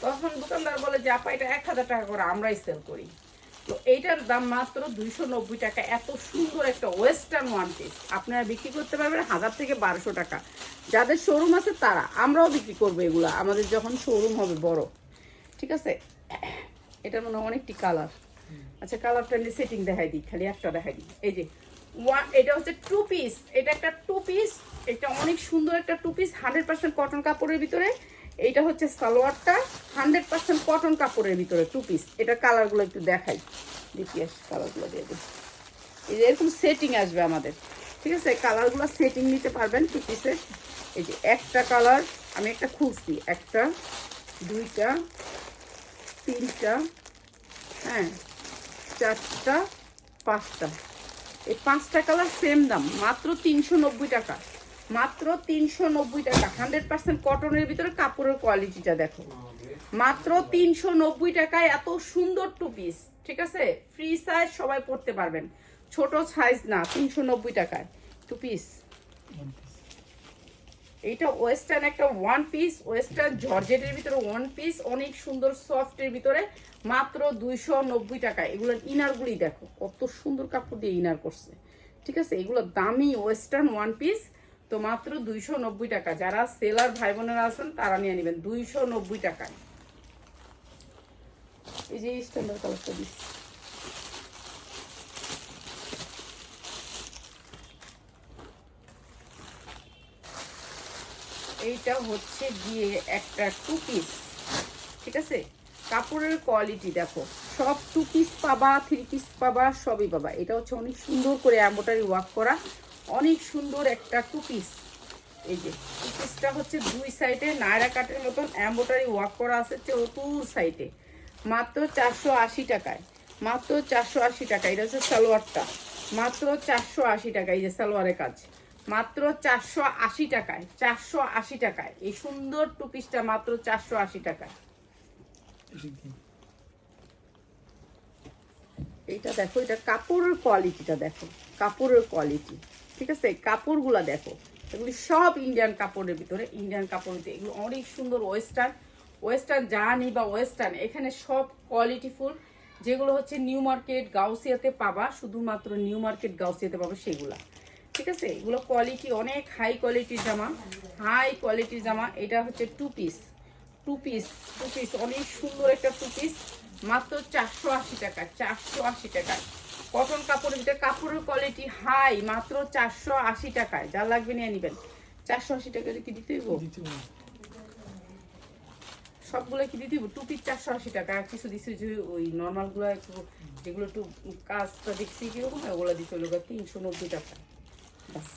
তখন দোকানদার বলে যে আপা এটা 1000 টাকা করে আমরাই সেল করি। তো এইটার দাম মাত্র 290 টাকা। এত সুন্দর একটা ওয়েস্টার্ন ওয়ান পিস আপনারা বিক্রি করতে পারবেন 1000 থেকে 1200 টাকা। যাদের শোরুম আছে তারা, আমরাও বিক্রি করবো এগুলা আমাদের যখন শোরুম হবে বড়। ঠিক আছে, এটার মনে হয় অনেকটি কালার। আচ্ছা কালারটা নিয়ে সেটিং দেখাই দিই, খালি একটা দেখাই দিই। এই যে এটা হচ্ছে টু পিস, এটা একটা টু পিস। এটা অনেক সুন্দর একটা টু পিস, 100% কটন কাপড়ের ভিতরে। এইটা হচ্ছে সালোয়ারটা, 100% কটন কাপড়ের ভিতরে টু পিস। এটা কালারগুলো একটু দেখাই, দেখি কালারগুলো দিয়ে দিই। এই যে এরকম সেটিং আসবে আমাদের, ঠিক আছে। কালারগুলো সেটিং নিতে পারবেন টু পিসের। এই যে একটা কালার আমি একটা খুলছি, একটা, দুইটা, তিনটা, হ্যাঁ, চারটা, পাঁচটা। এই 5টা কালার সেম দাম, মাত্র 390 টাকা, মাত্র 390 টাকা। 100% কটনের ভিতরে কাপড়ের কোয়ালিটিটা দেখো, মাত্র 390 টাকায় এত সুন্দর টু পিস। ঠিক আছে, ফ্রি সাইজ, সবাই পরতে পারবেন, ছোট সাইজ না। 390 টাকায় টু পিস, এইটা ওয়েস্টার্ন একটা ওয়ান পিস, ওয়েস্টার্ন জর্জেটের ভিতরে ওয়ান পিস, অনেক সুন্দর সফটের ভিতরে, মাত্র 290 টাকা। এগুলোর ইনারগুলি দেখো কত সুন্দর কাপড় দিয়ে ইনার করছে, ঠিক আছে। এগুলো দামি ওয়েস্টার্ন ওয়ান পিস, তো মাত্র 290 টাকা। যারা সেলার ভাই বোনেরা আছেন তারা নিয়ে নেবেন 290 টাকায়। এই যে স্ট্যান্ডার্ড কালারটা দিচ্ছি, এইটা হচ্ছে গিয়ে একটা টু পিস, ঠিক আছে। কাপড়ের কোয়ালিটি দেখো, সব টু পিস পাবা, থ্রি পিস পাবা, সবই পাবা। এটা হচ্ছে অনেক সুন্দর করে এমব্রয়ডারি ওয়ার্ক করা, অনেক সুন্দর একটা টু পিস। এই যে টু পিসটা হচ্ছে দুই সাইডে নায়রা কাটের মতন এমব্রয়ডারি ওয়ার্ক করা আছে চতুর সাইডে, মাত্র 480 টাকায়, মাত্র 480 টাকা। এটা হচ্ছে সালোয়ারটা, মাত্র 480 টাকা। এই যে সালোয়ারের কাজ, মাত্র 480 টাকায়, 480 টাকায়। এই সুন্দর টু পিসটা মাত্র 480 টাকায়। এইটা দেখো, এটা কাপড়ের কোয়ালিটিটা দেখো, কাপড়ের কোয়ালিটি, ঠিক আছে। কাপড়গুলা দেখো, এগুলি সব ইন্ডিয়ান কাপড়ের ভিতরে, ইন্ডিয়ান কাপড় ভিতরে। এগুলো অনেক সুন্দর ওয়েস্টার্ন, ওয়েস্টার্ন জার্নি বা ওয়েস্টার্ন, এখানে সব কোয়ালিটিফুল। যেগুলো হচ্ছে নিউ মার্কেট গাউসিয়াতে পাবা, শুধুমাত্র নিউ মার্কেট গাউসিয়াতে পাবা সেগুলা, ঠিক আছে। এগুলো কোয়ালিটি অনেক হাই কোয়ালিটির জামা, হাই কোয়ালিটির জামা। এটা হচ্ছে two piece, two piece, two piece, অনেক সুন্দর একটা টু পিস, মাত্র 480 টাকা, 480 টাকায়। কটন কাপড়ের ভিতরে, কাপড়ের কোয়ালিটি হাই, মাত্র 480 টাকায়। যা লাগবে নিয়ে নেবেন। 480 টাকা কি দিতে হইব? সবগুলো কি দিতে হইব? টু পিস 480 টাকা। আর কিছু দিচ্ছে যে ওই নর্মাল গুলো, একটু যেগুলো একটু কাজটা দেখছি কিরকম, ওগুলো দিতে হলো 390 টাকা। বাস,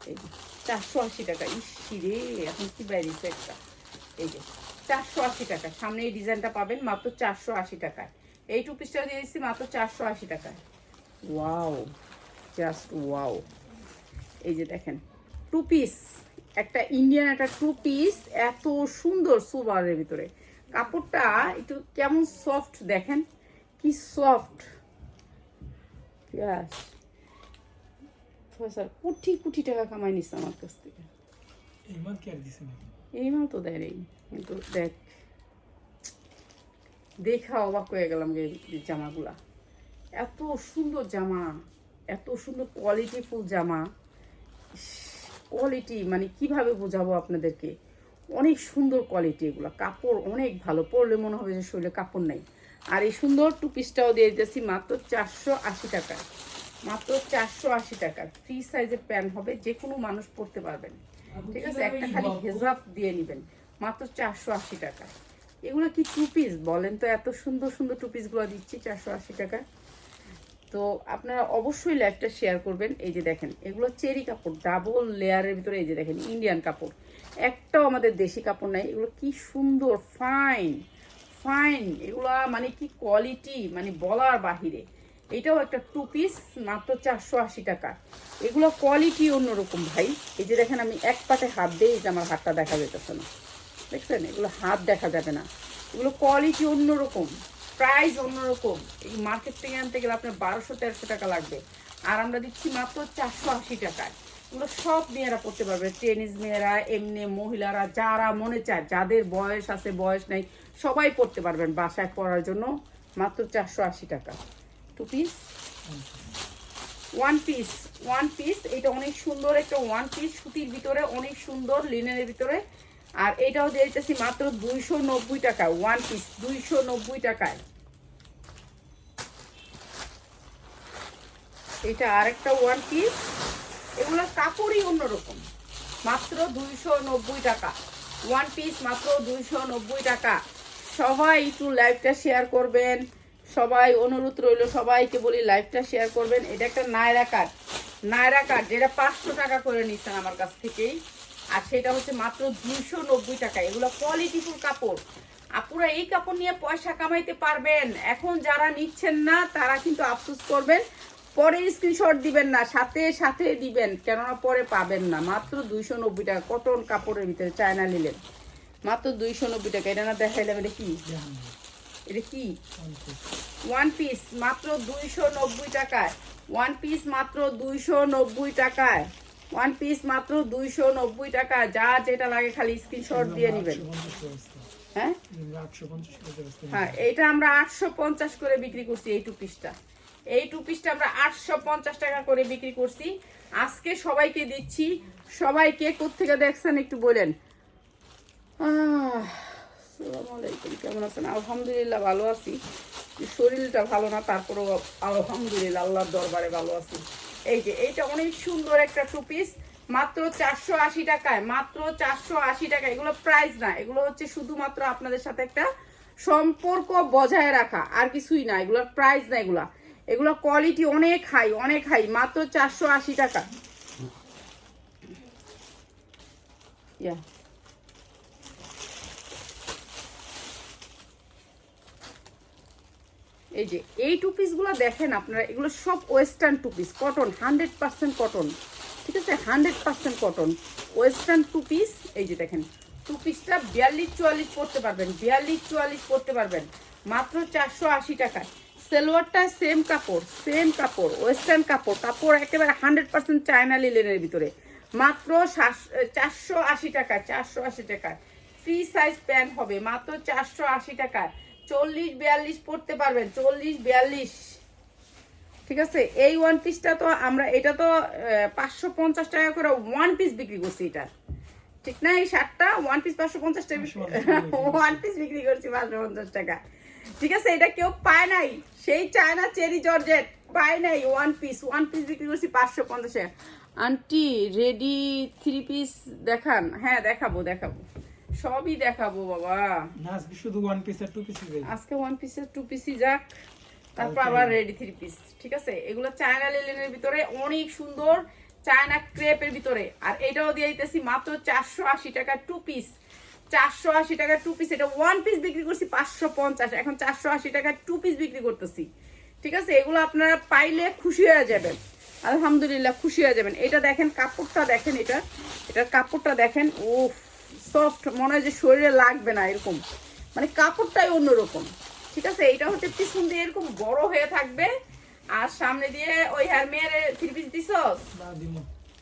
এই 480 টাকা। ইসি রে, এখন কি বাইরেছে একটা। এই যে 480 টাকা, সামনে এই ডিজাইনটা পাবেন মাত্র 480 টাকায়। এই টু পিসটা দিয়ে দিচ্ছি মাত্র 480 টাকায়। Wow, just wow. এই যে দেখেন টু পিস, একটা ইন্ডিয়ান একটা টু পিস, এত সুন্দর সুবারের ভিতরে। কাপড়টা একটু কেমন সফট দেখেন, কি সফট। স্যার কোটি কোটি টাকা কামাই নিচ্ছে আমার কাছ থেকে। এই মাল তো দেয় নেই, কিন্তু দেখ, দেখা অবাক হয়ে গেলাম এই জামাগুলা। এত সুন্দর জামা, এত সুন্দর কোয়ালিটিফুল জামা। কোয়ালিটি মানে কিভাবে বোঝাবো আপনাদেরকে, অনেক সুন্দর কোয়ালিটি। এগুলো কাপড় অনেক ভালো, পরলে মনে হবে যে শরীরে কাপড় নেই। আর এই সুন্দর টু পিসটাও দিয়ে দিতেছি মাত্র 480 টাকায়, মাত্র 480 টাকা। ফ্রি সাইজের প্যান্ট হবে, যে কোনো মানুষ পরতে পারবেন, ঠিক আছে। একটা খালি হেজাব দিয়ে নেবেন, মাত্র 480 টাকা। এগুলো কি টু পিস বলেন তো? এত সুন্দর সুন্দর টু পিসগুলো দিচ্ছি 480 টাকা। তো আপনারা অবশ্যই লাইভটা শেয়ার করবেন। এই যে দেখেন, এগুলো চেরি কাপড়, ডাবল লেয়ারের ভিতরে। এই যে দেখেন ইন্ডিয়ান কাপড়, একটাও আমাদের দেশি কাপড় নাই। এগুলো কি সুন্দর, ফাইন ফাইন। এগুলা মানে কি কোয়ালিটি, মানে বলার বাহিরে। এটাও একটা টু পিস, মাত্র 480 টাকা। এগুলো কোয়ালিটি অন্যরকম ভাই। এই যে দেখেন, আমি এক পাটে হাত দিয়ে, এই যে আমার হাতটা দেখা যেতেছে না, দেখছেন? এগুলো হাত দেখা যাবে না। এগুলো কোয়ালিটি অন্যরকম, প্রাইস অন্যরকম। এই মার্কেট থেকে আনতে গেলে আপনার 1200-1300 টাকা লাগবে, আর আমরা দিচ্ছি মাত্র 480 টাকায়। এগুলো সব মেয়েরা পড়তে পারবে, টেনিস মেয়েরা, এমনি মহিলারা, যারা মনে চায়, যাদের বয়স আছে বয়স নাই, সবাই পড়তে পারবেন বাসায় পরার জন্য, মাত্র 480 টাকা। Two piece, one piece, one piece. এটা অনেক সুন্দর একটা ওয়ান পিস, সুতির ভিতরে, অনেক সুন্দর লিনেনের ভিতরে। আর এটাও দিয়ে দিতেছি মাত্র 290 টাকা, ওয়ান পিস 290 টাকায়। এটা আরেকটা ওয়ান পিস, এগুলো কাপড়ই অন্যরকম, মাত্র 290 টাকা, ওয়ান পিস মাত্র 290 টাকা। সবাই একটু লাইভটা শেয়ার করবেন, সবাই অনুরোধ রইল, সবাইকে বলি লাইভটা শেয়ার করবেন। এটা একটা নায়রা কাট, নায়রা কাট, যেটা 500 টাকা করে নিচ্ছেন আমার কাছ থেকেই, আর সেটা হচ্ছে মাত্র 290 টাকা। এগুলো কোয়ালিটিফুল কাপড়, আপুরা এই কাপড় নিয়ে পয়সা কামাইতে পারবেন। এখন যারা নিচ্ছেন না তারা কিন্তু আফসোস করবেন, পরে স্ক্রিনশট দিবেন না, সাথে সাথে দিবেন, কেননা পরে পাবেন না। মাত্র 290 টাকা, কটন কাপড়ের ভিতরে, চায়না নিলেন, মাত্র 290 টাকা। এটা না দেখাইলাম, এটা কি, এটা কি ওয়ান পিস, মাত্র 290 টাকায়, ওয়ান পিস মাত্র 290 টাকায়। ওয়ান পিস মাত্র 290 টাকা। যা যেটা লাগে খালি স্ক্রিনশট দিয়ে নেবেন। হ্যাঁ হ্যাঁ, এটা আমরা 850 করে বিক্রি করছি। এই টু পিসটা আমরা 850 টাকা করে বিক্রি করছি। আজকে সবাইকে দিচ্ছি। সবাইকে কোত্থেকে দেখছেন একটু বলেন। আসসালামু আলাইকুম, কেমন আছেন? আলহামদুলিল্লাহ ভালো আছি। শরীরটা ভালো না, তারপরেও আলহামদুলিল্লাহ আল্লাহর দরবারে ভালো আছি। এই যে এইটা অনেক সুন্দর একটা টু পিস, মাত্র 480 টাকায়, মাত্র 480 টাকা। এগুলো প্রাইস না, এগুলো হচ্ছে শুধুমাত্র আপনাদের সাথে একটা সম্পর্ক বজায় রাখা, আর কিছুই না। এগুলোর প্রাইস না, এগুলো কোয়ালিটি অনেক হাই, মাত্র 480 টাকা। ইয়া এই যে এই টু পিসগুলো দেখেন আপনারা, এগুলো সব western two piece, cotton, 100% cotton, ঠিক আছে? 100% কটন ওয়েস্টার্ন টু পিস। এই যে দেখেন টু পিসটা 42-44 পড়তে পারবেন, 42-44 পড়তে পারবেন মাত্র 480 টাকায়। সেলোয়ারটা সেম কাপড় ওয়েস্টার্ন কাপড় একেবারে 100% চায়না লিলেনের ভিতরে, মাত্র 480 টাকা। 480 টাকায় ফ্রি সাইজ প্যান্ট হবে মাত্র 480 টাকায়। 40-42 পড়তে পারবেন, 40-42, ঠিক আছে? এই ওয়ান পিসটা তো আমরা, এটা তো 550 টাকা করে ওয়ান পিস বিক্রি করছি, এটা ঠিক না? এই শার্টটা ওয়ান পিস 550 টাকা ওয়ান পিস বিক্রি করছি 550 টাকা, ঠিক আছে? এটা কেউ পায় নাই, সেই চায়না চেরি জর্জেট পায় নাই। ওয়ান পিস বিক্রি করছি 550 টাকা। আন্টি রেডি থ্রি পিস দেখান? হ্যাঁ দেখাবো, সবই দেখাবো বাবা। না আজকে শুধু ওয়ান পিস আর টু পিস যাই। আজকে ওয়ান পিসের টু পিসই যাক, তারপর আবার রেডি থ্রি পিস, ঠিক আছে? এগুলো চায়না লিলেনের ভিতরে অনেক সুন্দর, চায়না ক্রেপের ভিতরে। আর এটাও দিয়ে দিতেছি মাত্র 480 টাকা টু পিস, 480 টাকা টু পিস। এটা ওয়ান পিস বিক্রি করছি 550, এখন 480 টাকা টু পিস বিক্রি করতেছি, ঠিক আছে? এগুলো আপনারা পাইলে খুশি হয়ে যাবেন, আলহামদুলিল্লাহ খুশি হয়ে যাবেন। এটা দেখেন কাপড়টা দেখেন, এটার কাপড়টা দেখেন, ও সফট, মনে হয় যে শরীরে লাগবে না এরকম, মানে কাপড়টাই অন্যরকম, ঠিক আছে? এটা হচ্ছে পিছন দিয়ে এরকম বড় হয়ে থাকবে, আর সামনে দিয়ে ওই হেয়ার মেয়ের থ্রি পিস দিছস?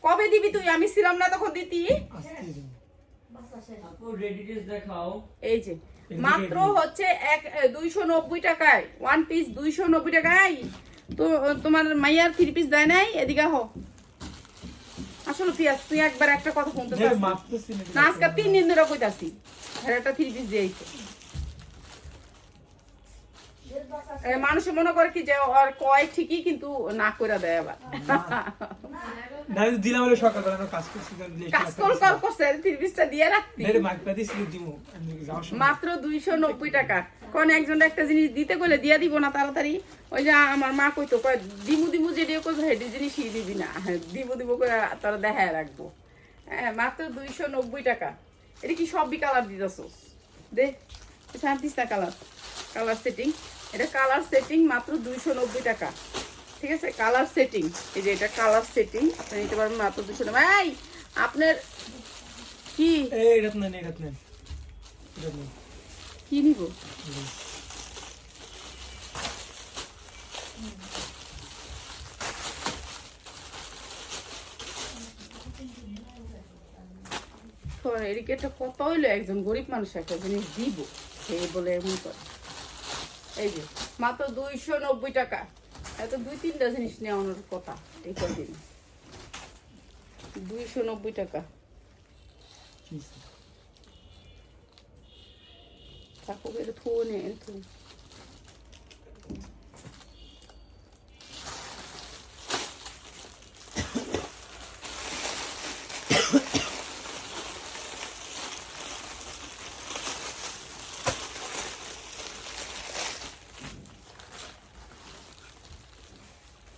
কবে দিবি তুই? আমি ছিলাম না তখন দিতি। এই যে মাত্র হচ্ছে 290 টাকায় ওয়ান পিস, 290 টাকায়। তো তোমার মাইয়ার থ্রি পিস দেয় নাই? এদিকে হো আসলে পিয়াস, তুই একবার একটা কথা শুনতে না, আজকে 3 দিন ধরে কইতাছি একটা থ্রি পিস দিয়েছে। মানুষে মনে করে কি যে আর কয় ঠিকই, কিন্তু না করে দেয় আবার। দিলাম বলে সকালবেলা কাজ করছি, কাজ করছে থ্রি পিসটা দিয়ে রাখতি। মাত্র 290 টাকা। কোন একজন একটা জিনিস দিতে কইলে দিয়া দিব না তাড়াতাড়ি? ওই যে আমার মা কইতো, কয় দিমু যেটা কইতো হেডি জিনিসই দিবি না, দিবু করে তারা দেখায় রাখবো। হ্যাঁ মাত্র 290 টাকা। এটা কি সবই কালার দিতেছস? দে শান্তিস না, কালার সেটিং, এটা কালার সেটিং মাত্র 290 টাকা, ঠিক আছে? কালার সেটিং, এই যে এটা কালার সেটিং নিতে পারবেন মাত্র 290। ভাই আপনার কি কি নিব? এদিকে একটা কত হইলো, একজন গরিব মানুষ একটা জিনিস দিব সেই বলে এমন করে। এই যে মাত্র 290 টাকা। এত 2-3টা জিনিস নেওয়ানোর কথা এই কদিন। 290 টাকা থাকুক, এটা থুয়ে নে একটু।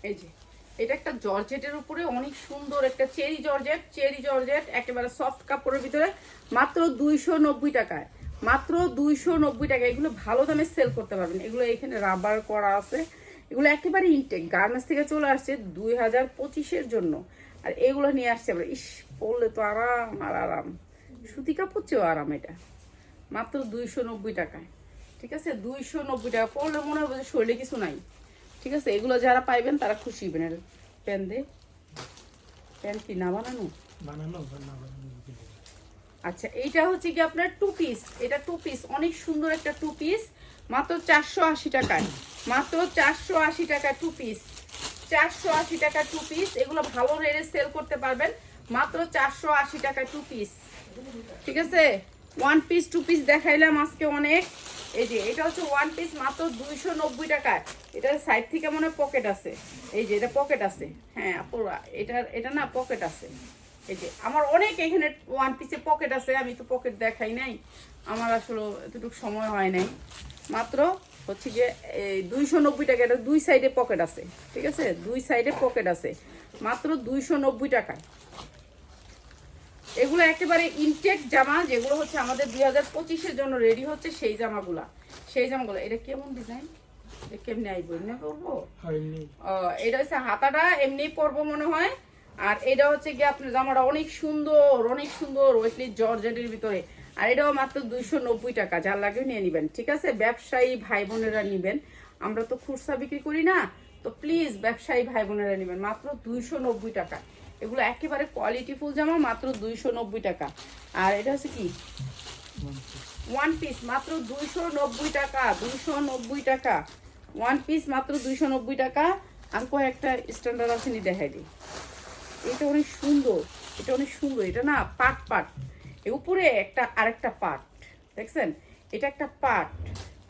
এই যে এটা একটা জর্জেটের উপরে অনেক সুন্দর একটা চেরি জর্জেট একেবারে সফট কাপড়ের ভিতরে, মাত্র 290 টাকায়, মাত্র 290 টাকা। এগুলো ভালো দামে সেল করতে পারবেন। এগুলো এখানে রাবার করা আছে, এগুলো একেবারে ইনটেক, গার্মেন্টস থেকে চলে আসছে 2025-এর জন্য। আর এগুলো নিয়ে আসছে আমরা, ইস পরলে তো আরাম, সুতি কাপড় চেয়েও আরাম। এটা মাত্র 290 টাকায়, ঠিক আছে? 290 টাকা পরলে মনে হবে যে শরীরে কিছু নাই, ঠিক আছে? এগুলো যারা পাইবেন তারা খুশি হবেন। প্যান দে প্যান্ট কি না বানানো? বানানো না বানানো বুঝি। আচ্ছা এইটা হচ্ছে কি আপনার টু পিস, এটা টু পিস, অনেক সুন্দর একটা টু পিস, মাত্র 480 টাকায়, মাত্র 480 টাকা টু পিস, 480 টাকা টু পিস। এগুলো ভালো রেটে সেল করতে পারবেন, মাত্র 480 টাকা টু পিস। ঠিক আছে, ওয়ান পিস টু পিস দেখাইলাম আজকে অনেক। এই যে এটা হচ্ছে ওয়ান পিস মাত্র 290 টাকায়। এটার সাইড থেকে মনে হয় পকেট আছে, এই যে এটা পকেট আছে, হ্যাঁ পুরো এটা না পকেট আছে। এই যে আমার অনেক এখানে ওয়ান পিসে পকেট আছে, আমি তো পকেট দেখাই নাই, আমার আসলে এতটুকু সময় হয় নাই। মাত্র হচ্ছে যে 290 টাকা, এটা দুই সাইডে পকেট আছে, ঠিক আছে, দুই সাইডে পকেট আছে, মাত্র 290 টাকায়। এগুলো একেবারে ইনটেক জামা, যেগুলো হচ্ছে আমাদের 2025-এর জন্য রেডি হচ্ছে সেই জামাগুলা, সেই জামাগুলো। এটা কেমন ডিজাইন, এটা কেমনি আইবো, এমনি পরবো? হয়নি। এটা হচ্ছে হাতাটা এমনি পরবো মনে হয়, আর এটা হচ্ছে কি আপনার জামাটা অনেক সুন্দর, অনেক সুন্দর ওয়েটলি জর্জেটের ভিতরে। আর এটাও মাত্র 290 টাকা, যার লাগে নিয়ে নিবেন, ঠিক আছে। ব্যবসায়ী ভাই বোনেরা নিবেন, আমরা তো খুচরা বিক্রি করি না, তো প্লিজ ব্যবসায়ী ভাই বোনেরা নিবেন, মাত্র 290 টাকা। এগুলো একেবারে কোয়ালিটিফুল জামা, মাত্র 290 টাকা। আর এটা হচ্ছে কি ওয়ান পিস, মাত্র 290 টাকা, 290 টাকা ওয়ান পিস, মাত্র 290 টাকা। আর কয়েকটা স্ট্যান্ডার্ড আছে নি দেখাই দিই। এটা অনেক সুন্দর, এটা অনেক সুন্দর, এটা না পাট পাট, এর উপরে একটা আরেকটা পাট, দেখছেন, এটা একটা পাট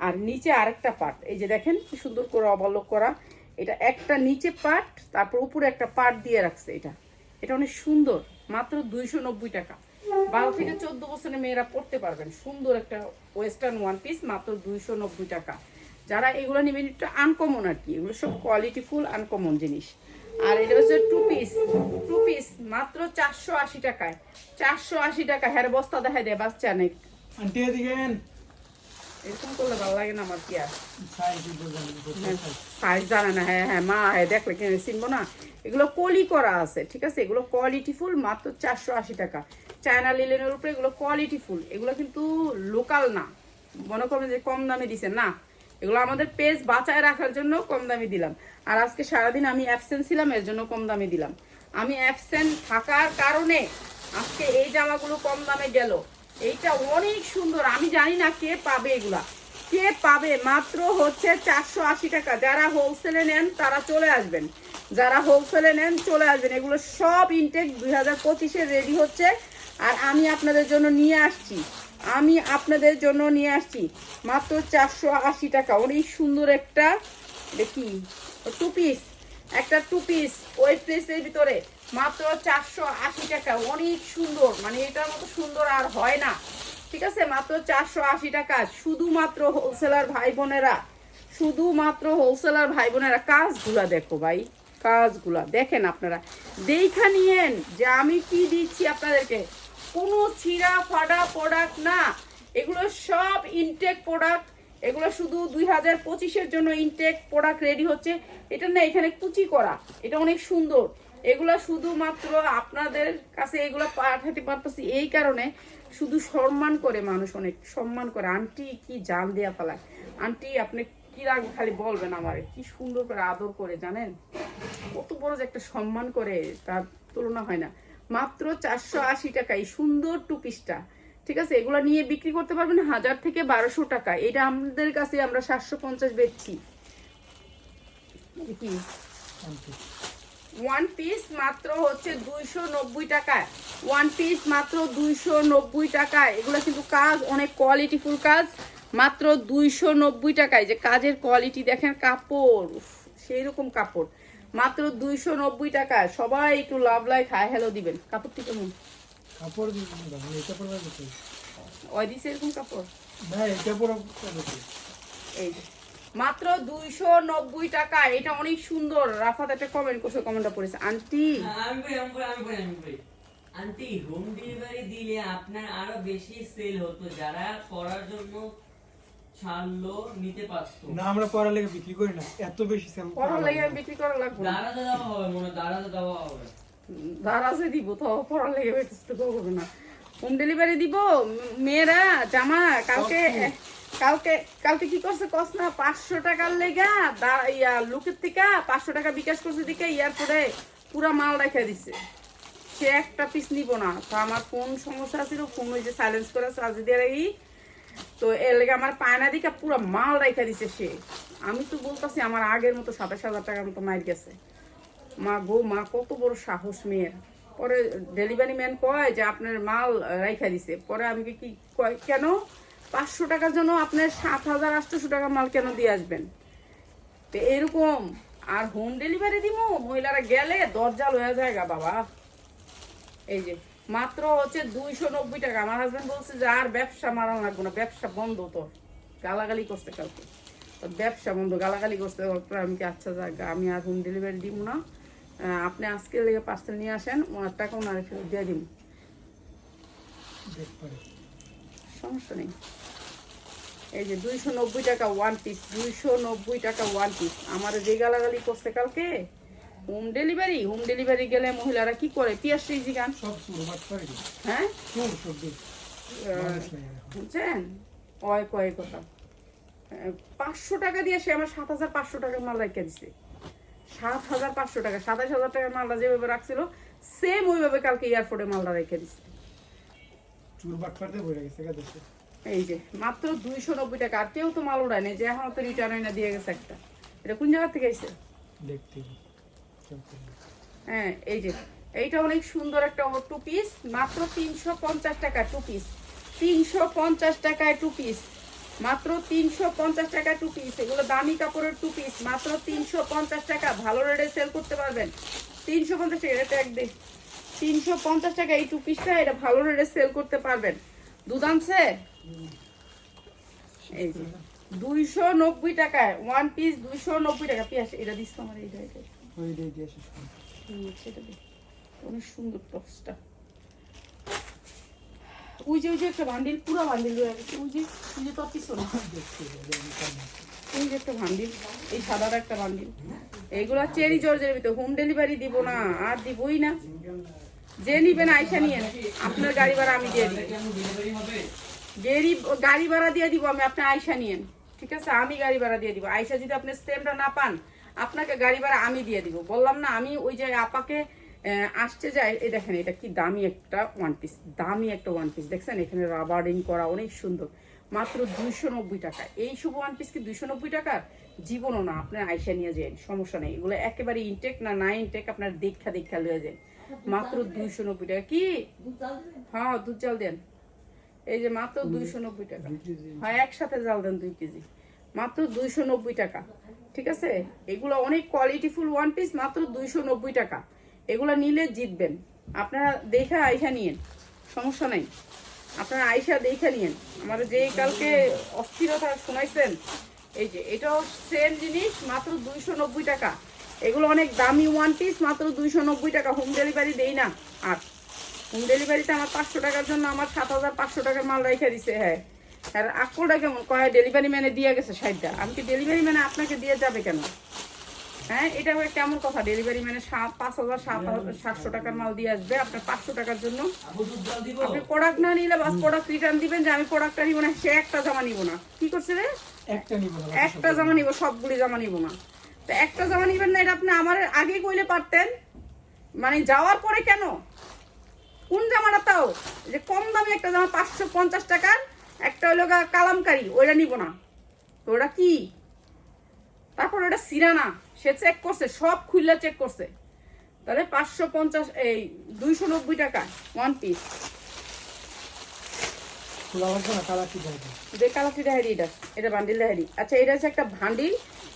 আর নিচে আরেকটা পাট, এই যে দেখেন কি সুন্দর করে অবলোক করা। এটা একটা নিচে পাট, তারপর উপরে একটা পাট দিয়ে রাখছে, এটা এটা অনেক সুন্দর, মাত্র 290 টাকা। 12 থেকে 14 বছরের মেয়েরা পড়তে পারবেন, সুন্দর একটা ওয়েস্টার্ন ওয়ান পিস, মাত্র 290 টাকা। যারা এগুলো নেবেন একটু আনকমন আর কি, এগুলো সব কোয়ালিটিফুল আনকমন জিনিস। আর এটা হচ্ছে টু পিস, টু পিস মাত্র 480 টাকায়, 480 টাকা। হ্যাঁ বস্তা দেখাই দেয় বাচ্চা অনেক, আন্টি এদিকে আন। এরকম করলে ভালো লাগে না আমার, কি আর সাইজ বলবেন। সাইজ জানে না, হ্যাঁ হ্যাঁ মা, হ্যাঁ দেখলে কিনে চিনবো না। এগুলো কলি করা আছে, ঠিক আছে, এগুলো কোয়ালিটি ফুল, মাত্র 480 টাকা। চায়না লিলেনের উপরে এগুলো কোয়ালিটি ফুল, এগুলো কিন্তু লোকাল না, মনে করবেন যে কম দামে দিছে না, এগুলো আমাদের পেজ বাঁচায় রাখার জন্য কম দামে দিলাম। আর আজকে সারাদিন আমি অ্যাবসেন্ট ছিলাম, এর জন্য কম দামে দিলাম। আমি অ্যাবসেন্ট থাকার কারণে আজকে এই জামাগুলো কম দামে গেল। এইটা অনেক সুন্দর, আমি জানি না কে পাবে এগুলা, কে পাবে। মাত্র হচ্ছে 480 টাকা। যারা হোলসেলে নেন তারা চলে আসবেন, যারা হোলসেলে নেন চলে আসবেন। এগুলো সব ইনটেক 2025-এ রেডি হচ্ছে, আর আমি আপনাদের জন্য নিয়ে আসছি, আমি আপনাদের জন্য নিয়ে আসছি মাত্র 480 টাকা। অনেক সুন্দর একটা দেখি টু পিস, একটা টু পিস ওয়েট ড্রেসের ভিতরে, মাত্র 480 টাকা। অনেক সুন্দর, মানে এটার মতো সুন্দর আর হয় না, ঠিক আছে, মাত্র 480 টাকা। শুধুমাত্র হোলসেলার ভাই বোনেরা, শুধুমাত্র হোলসেলার ভাই বোনেরা। কাজগুলা দেখো ভাই, কাজগুলা দেখেন আপনারা, দেখা নিয়েন যে আমি কি দিচ্ছি আপনাদেরকে। কোনো ছিঁড়া ফাটা প্রোডাক্ট না, এগুলো সব ইনটেক প্রোডাক্ট। এগুলো শুধু 2025-এর জন্য ইনটেক প্রোডাক্ট রেডি হচ্ছে। এটা না এখানে কুচি করা, এটা অনেক সুন্দর। এগুলো শুধুমাত্র আপনাদের কাছে এগুলো পাঠাতে পারতেছি এই কারণে, শুধু সম্মান করে মানুষ, অনেক সম্মান করে। আন্টি কি জান দেয়া ফেলায়, আন্টি আপনি কি রাখবে খালি বলবেন আমারে, কি সুন্দর করে আদর করে, জানেন কত বড় যে একটা সম্মান করে, তার তুলনা হয় না। মাত্র 480 টাকায় সুন্দর টু পিসটা, ঠিক আছে। এগুলো নিয়ে বিক্রি করতে পারবেন 1000 থেকে 1200 টাকা। এটা আমাদের কাছে আমরা 750 বেচছি। কি ওয়ান পিস মাত্র হচ্ছে 290 টাকায়, ওয়ান পিস মাত্র 290 টাকায়। এগুলো কিন্তু কাজ অনেক কোয়ালিটিফুল কাজ, মাত্র 290 টাকায়। যে কাজের কোয়ালিটি দেখেন, কাপড় সেই রকম কাপড়, মাত্র 290 টাকায়। সবাই একটু লাভ লাইক হাই হ্যালো দিবেন। কাপড়টি কেমন, কাপড় এটা পরে দিতে ওই দিছে এরকম কাপড় না, এটা পরে দিতে এই যে মাত্র 290 টাকা। এটা অনেক সুন্দর। রাফাত একটা কমেন্ট করছে, কমেন্টটা পড়েছে, আন্টি আন্টি হোম ডেলিভারি দিলে আপনার আরো বেশি সেল হতো, যারা করার জন্য ছাড়লো নিতে পারতো না। আমরা পড়া লেগে বিক্রি করি না, এত বেশি স্যাম্পল পড়ার লাগে বিক্রি করা লাগবে না। দাঁড়াতে দেওয়া হবে, মনে দাঁড়াতে দেওয়া হবে, দারাজে দিব তো, পড়ার লেগে বেচতে করবে না। হোম ডেলিভারি দিব। মেয়েরা জামা কালকে কালকে কালকে কি করছে কস না, 500 টাকার লেগা লোকের থেকে 500 টাকা বিকাশ করছে দিকে এয়ারপোর্টে পুরা মাল রেখে দিছে। সে একটা পিস নিব না। তো আমার ফোন সমস্যা ছিল, ফোন ওই যে সাইলেন্স করে চার্জ দিয়ে রাখি, তো এর লেগে আমার পায়না দিকে পুরো মাল রেখে দিছে সে। আমি তো বলতেছি আমার আগের মতো 27,000 টাকার মতো মাইর গেছে। মা গো মা, কত বড় সাহস মেয়ের। পরে ডেলিভারি ম্যান কয় যে আপনার মাল রেখে দিছে। পরে আমি কি কয় কেন 500 টাকার জন্য আপনার 7,800 টাকা মাল কেন দিয়ে আসবেন? তো এরকম আর হোম ডেলিভারি দিব, মহিলারা গেলে দরজা লয়ে যায়গা বাবা। এই যে মাত্র হচ্ছে 290 টাকা। আমার হাজবেন্ড বলছে যে আর ব্যবসা মারা লাগবে না, ব্যবসা বন্ধ। তো গালাগালি করতে কালকে, তোর ব্যবসা বন্ধ, গালাগালি করতে। আমি কি আচ্ছা যাক, আমি আর হোম ডেলিভারি দিব না, আপনি আজকে লেগে পার্সেল নিয়ে আসেন, ওনার টাকা ওনার ফেরত দিয়ে দিব, সমস্যা নেই। এই যে 290 টাকা ওয়ান পিস, 290 টাকা ওয়ান পিস। আমার যে গালাগালি করছে কালকে হোম ডেলিভারি গেলে মহিলারা কি করে, পিয়াস রিজি গান সব চুর বাট করে দিই। হ্যাঁ চুর সব দিই। বুঝছেন ওই কয় কথা। 500 টাকা দিয়ে সে আমার 7,500 টাকার মাল রেখে দিছে। 7,500 টাকা, 27,000 টাকার মালটা যেভাবে রাখছিল সেম ওইভাবে কালকে এয়ারপোর্টে মালটা রেখে দিছে। চুর বাট করতে বইরা গেছে গাদেশে। এই যে মাত্র 290 টাকা। আর কেউ তো মাল উড়ায় নেই, যে এখন তো রিটার্ন হয় না, দিয়ে গেছে একটা। এটা কোন জায়গা থেকে আইছে? দেখতে হ্যাঁ এই যে এইটা অনেক সুন্দর একটা টু পিস, মাত্র 350 টাকা টু পিস। 350 টাকায় টু পিস, মাত্র 350 টাকা টু পিস। এগুলো দামি কাপড়ের টু পিস, মাত্র 350 টাকা। ভালো রেটে সেল করতে পারবেন। 350 টাকা, এটা একদিন 350 টাকা এই টু পিসটা, এটা ভালো রেটে সেল করতে পারবেন। দুধ আনছে এই যে 290 টাকায় ওয়ান পিস, 290 টাকা। পিয়াস এটা দিস আমার, এইটা ওই দিয়ে দিয়ে শেষ করি। সেটা দে, অনেক সুন্দর টপসটা। ওই যে একটা বান্ডিল, পুরো বান্ডিল রয়ে গেছে। ওই যে তোর পিছনে ওই যে একটা বান্ডিল, এই সাদার একটা বান্ডিল। এইগুলো চেরি জর্জের ভিতরে। হোম ডেলিভারি দিব না, আর দিবই না। যে নিবেন আইসা নিয়ে, আপনার গাড়ি ভাড়া আমি দিয়ে দিব। গাড়ি ভাড়া দিয়ে দিব আমি, আপনি আইসা নিয়েন, ঠিক আছে? আমি গাড়ি ভাড়া দিয়ে দিব। আইসা যদি আপনি সেমটা না পান, আপনাকে গাড়ি ভাড়া আমি দিয়ে দিব। বললাম না, আমি ওই যে আপাকে আসতে যাই। এই দেখেন এটা কি দামি একটা ওয়ান পিস, দামি একটা ওয়ান পিস। দেখছেন এখানে রাবারিং করা, অনেক সুন্দর। মাত্র 290 টাকা। এই সব ওয়ান পিস কি 290 টাকার? জীবনও না। আপনার আইসা নিয়ে যান, সমস্যা নেই। এগুলো একেবারে ইনটেক না ইনটেক আপনার দেখা লয়ে যায়। মাত্র 290 টাকা। কি? হ্যাঁ দুধ জাল দেন। এই যে মাত্র 290 টাকা। হ্যাঁ একসাথে জাল দেন 2 কেজি, মাত্র 290 টাকা, ঠিক আছে? এগুলো অনেক কোয়ালিটিফুল ওয়ান পিস, মাত্র 290 টাকা। এগুলো নিলে জিতবেন। আপনারা দেখে আইসা নিয়েন, সমস্যা নাই। আপনারা আইসা দেখে নিয়েন। আমার যে কালকে অস্থিরতা শোনাইছেন, এই যে এটাও সেম জিনিস, মাত্র 290 টাকা। এগুলো অনেক দামি ওয়ান পিস, মাত্র 290 টাকা। হোম ডেলিভারি দেই না। আর হোম ডেলিভারিতে আমার 500 টাকার জন্য আমার 7,500 টাকার মাল রেখে দিছে। হ্যাঁ আর আকলটা কেমন কয়, ডেলিভারি ম্যানে দিয়ে গেছে 60টা। আমি কি ডেলিভারি ম্যানে আপনাকে দিয়ে যাবে কেন? হ্যাঁ এটা কেমন কথা? ডেলিভারি ম্যানে 5,700 টাকার মাল দিয়ে আসবে আপনার 500 টাকার জন্য। আপনি প্রোডাক্ট না নিলে বাস প্রোডাক্ট রিটার্ন দিবেন, যে আমি প্রোডাক্টটা নিব না, সে একটা জামা নিব না। কি করছে রে? একটা নিব না, একটা জামা নিব, সবগুলি জামা নিব না। তো একটা জামা নিবেন না, এটা আপনি আমার আগে কইলে পারতেন। মানে যাওয়ার পরে কেন? কোন জামাটা তাও যে কম দামি একটা জামা 550 টাকার, একটা হলো কালামকারি, ওইটা নিব না। তো ওটা কি? তারপর ওটা সিরানা, সে চেক করছে, সব খুললা চেক করছে। তাহলে 550, এই 290 টাকা ওয়ান পিস। খোলা লাগবে না, কালার কি দেয়? যে কালারটি দেখাই, এটা বান্ডিল দেখাই। আচ্ছা এটা হচ্ছে একটা বান্ডিল।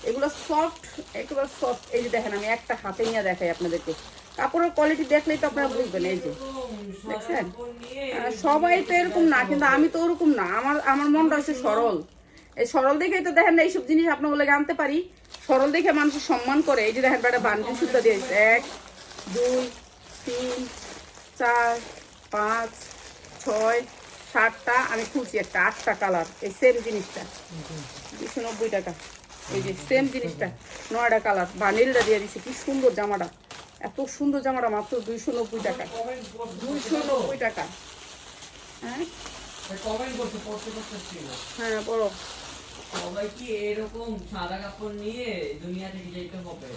এগুলো সফট, একেবারে সফট। এই যে দেখেন, আমি একটা হাতে নিয়ে দেখাই আপনাদেরকে। কাপড়ের কোয়ালিটি দেখলেই তো আপনারা বুঝবেন। এই যে দেখছেন, সবাই তো এরকম না, কিন্তু আমি তো ওরকম না। আমার মনটা হচ্ছে সরল। এই সরল দেখেই তো দেখেন না এইসব জিনিস আপনাগুলোকে আনতে পারি। সরল দেখে মানুষের সম্মান করে। এই যে দেখেন একটা বান্ডিল সুতা দিয়েছে, 1 2 3 4 5 6 7টা। আমি খুঁজছি একটা 8টা কালার। এই সেম জিনিসটা 290 টাকা। এই যে সেম জিনিসটা 9টা কালার। বান্ডিলটা দিয়ে দিচ্ছে। কি সুন্দর জামাটা, এত সুন্দর জামাটা, মাত্র 290 টাকা। 290 টাকা। হ্যাঁ হ্যাঁ বলো। সবাই কি এরকম সাদা কাপড় নিয়ে দুনিয়া থেকে যেতে হবে?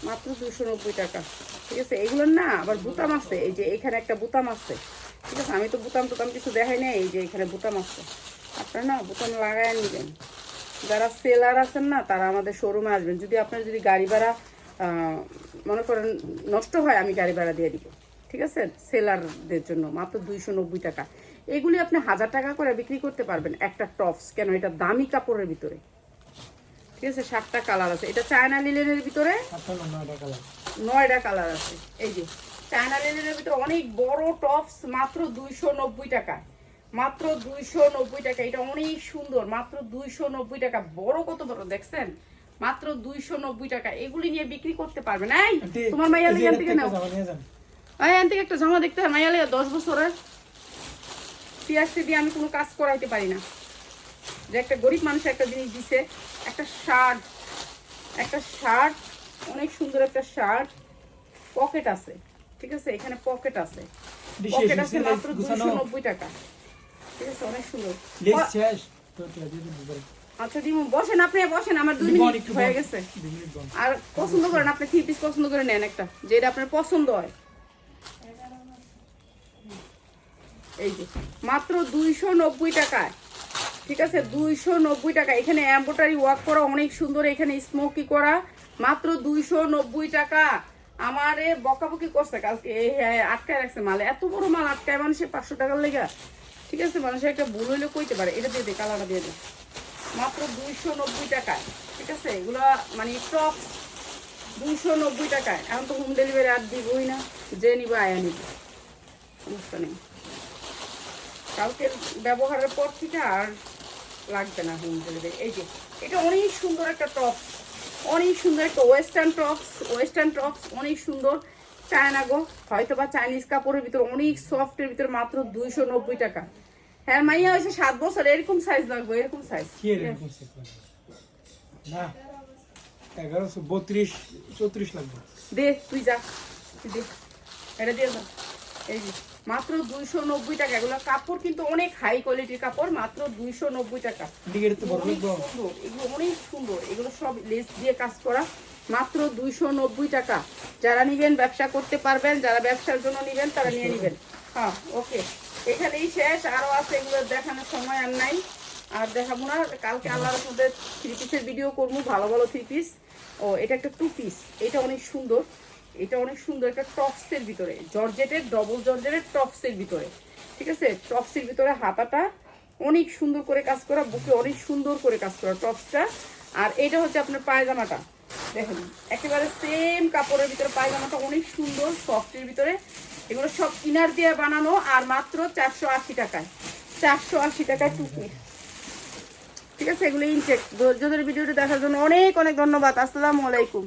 মাত্র 290 টাকা। ঠিক আছে, এগুলোর না আবার বুতাম আছে, এই যে এখানে একটা বুতাম আছে। ঠিক আছে, আমি তো বুতাম টুতাম কিছু দেখাই না, এই যে এখানে বুতাম আছে, আপনারা না বুতাম লাগায় নেবেন। যারা সেলার আছেন না তারা আমাদের শোরুমে আসবেন। যদি আপনার যদি গাড়ি ভাড়া মনে করেন নষ্ট হয়, আমি গাড়ি ভাড়া দিয়ে দিব। ঠিক আছে, সেলারদের জন্য মাত্র 290 টাকা। এগুলি আপনি 1000 টাকা করে বিক্রি করতে পারবেন একটা টপস। কেন, এটা দামি কাপড়ের ভিতরে। ঠিক আছে, 7টা কালার আছে। এটা চায়না লিলেনের ভিতরে 9টা কালার আছে। এই যে চায়না লিলেনের ভিতরে অনেক বড় টপস, মাত্র 290 টাকা। মাত্র 290 টাকা। এটা অনেক সুন্দর, মাত্র 290 টাকা। বড় কত বড় দেখছেন, মাত্র 290 টাকা। এগুলি নিয়ে বিক্রি করতে পারবেন। এই তোমার মাইয়া লিয়ান থেকে নাও, এই এখান থেকে একটা জামা দেখতে হয়, মাইয়া লিয়া 10 বছরের পিয়াসি দিয়ে আমি কোনো কাজ করাইতে পারি না। যে একটা গরিব মানুষ একটা জিনিস দিছে, একটা শার্ট অনেক সুন্দর একটা শার্ট, পকেট আছে। ঠিক আছে, এখানে পকেট আছে, পকেট আছে মাত্র 290 টাকা। ঠিক আছে, অনেক সুন্দর। আচ্ছা দিমু, বসেন আপনি, বসেন, আমার 2 মিনিট হয়ে গেছে। আর পছন্দ করেন আপনি, 3 পিস পছন্দ করে নেন একটা, যেটা আপনার পছন্দ হয়। এই যে মাত্র 290 টাকায়। ঠিক আছে, 290 টাকা। এখানে এমব্রয়ডারি ওয়ার্ক করা অনেক সুন্দর, এখানে স্মোকি করা, মাত্র 290 টাকা। আমারে বকাবকি করছে কালকে, আটকায় রাখছে মাল, এত বড় মাল আটকায় মানুষে 500 টাকার লেগা। ঠিক আছে, মানুষের একটা ভুল হইলে কইতে পারে। এটা দিয়ে দে, কালারটা দিয়ে দে, মাত্র 290 টাকায়। ঠিক আছে, এগুলো মানে টপ 290 টাকায়। এখন তো হোম ডেলিভারি আর দিবই না, যে নিবা আয়া নিব, সমস্যা নেই। কালকের ব্যবহারের পর থেকে আর লাগবে না হোম ডেলিভারি। এই যে এটা অনেক সুন্দর একটা টপস, অনেক সুন্দর একটা ওয়েস্টার্ন টপস, অনেক সুন্দর। চায়না গো, হয়তো বা চাইনিজ কাপড়ের ভিতরে অনেক সফটের ভিতরে, মাত্র 290 টাকা। হ্যাঁ মাইয়া হয়েছে 7 বছর, এরকম সাইজ লাগবে, এরকম সাইজ না 1132 34 লাগবে। দে তুই যা, তুই দে, এটা দিয়ে যা। এই যে মাত্র 290 টাকা। এগুলো কাপড় কিন্তু অনেক হাই কোয়ালিটির কাপড়, মাত্র 290 টাকা। এগুলো অনেক সুন্দর, এগুলো সব লেস দিয়ে কাজ করা, মাত্র 290 টাকা। যারা নিবেন ব্যবসা করতে পারবেন, যারা ব্যবসার জন্য নিবেন তারা নিয়ে নিবেন। হ্যাঁ ওকে, এখানেই শেষ, আরো আছে, এগুলো দেখানোর সময় আর নাই, আর দেখাবো না। কালকে আল্লাহর মধ্যে 3 পিসের ভিডিও করবো, ভালো ভালো 3 পিস। ও এটা একটা 2 পিস, এটা অনেক সুন্দর, এটা অনেক সুন্দর একটা টপসের ভিতরে, জর্জেটের, ডবল জর্জেটের টপসের ভিতরে। ঠিক আছে, টপসের ভিতরে হাতাটা অনেক সুন্দর করে কাজ করা, বুকে অনেক সুন্দর করে কাজ করা টপসটা। আর এটা হচ্ছে আপনার পায়জামাটা, দেখেন একেবারে সেম কাপড়ের ভিতরে পায়জামাটা অনেক সুন্দর, সফটের ভিতরে। এগুলো সব ইনার দিয়ে বানানো, আর মাত্র 480 টাকায়, 480 টাকায় 2 পিস। ঠিক আছে, এগুলো ইনটেক। ধৈর্য ধরে ভিডিওটা দেখার জন্য অনেক অনেক ধন্যবাদ। আসসালামু আলাইকুম।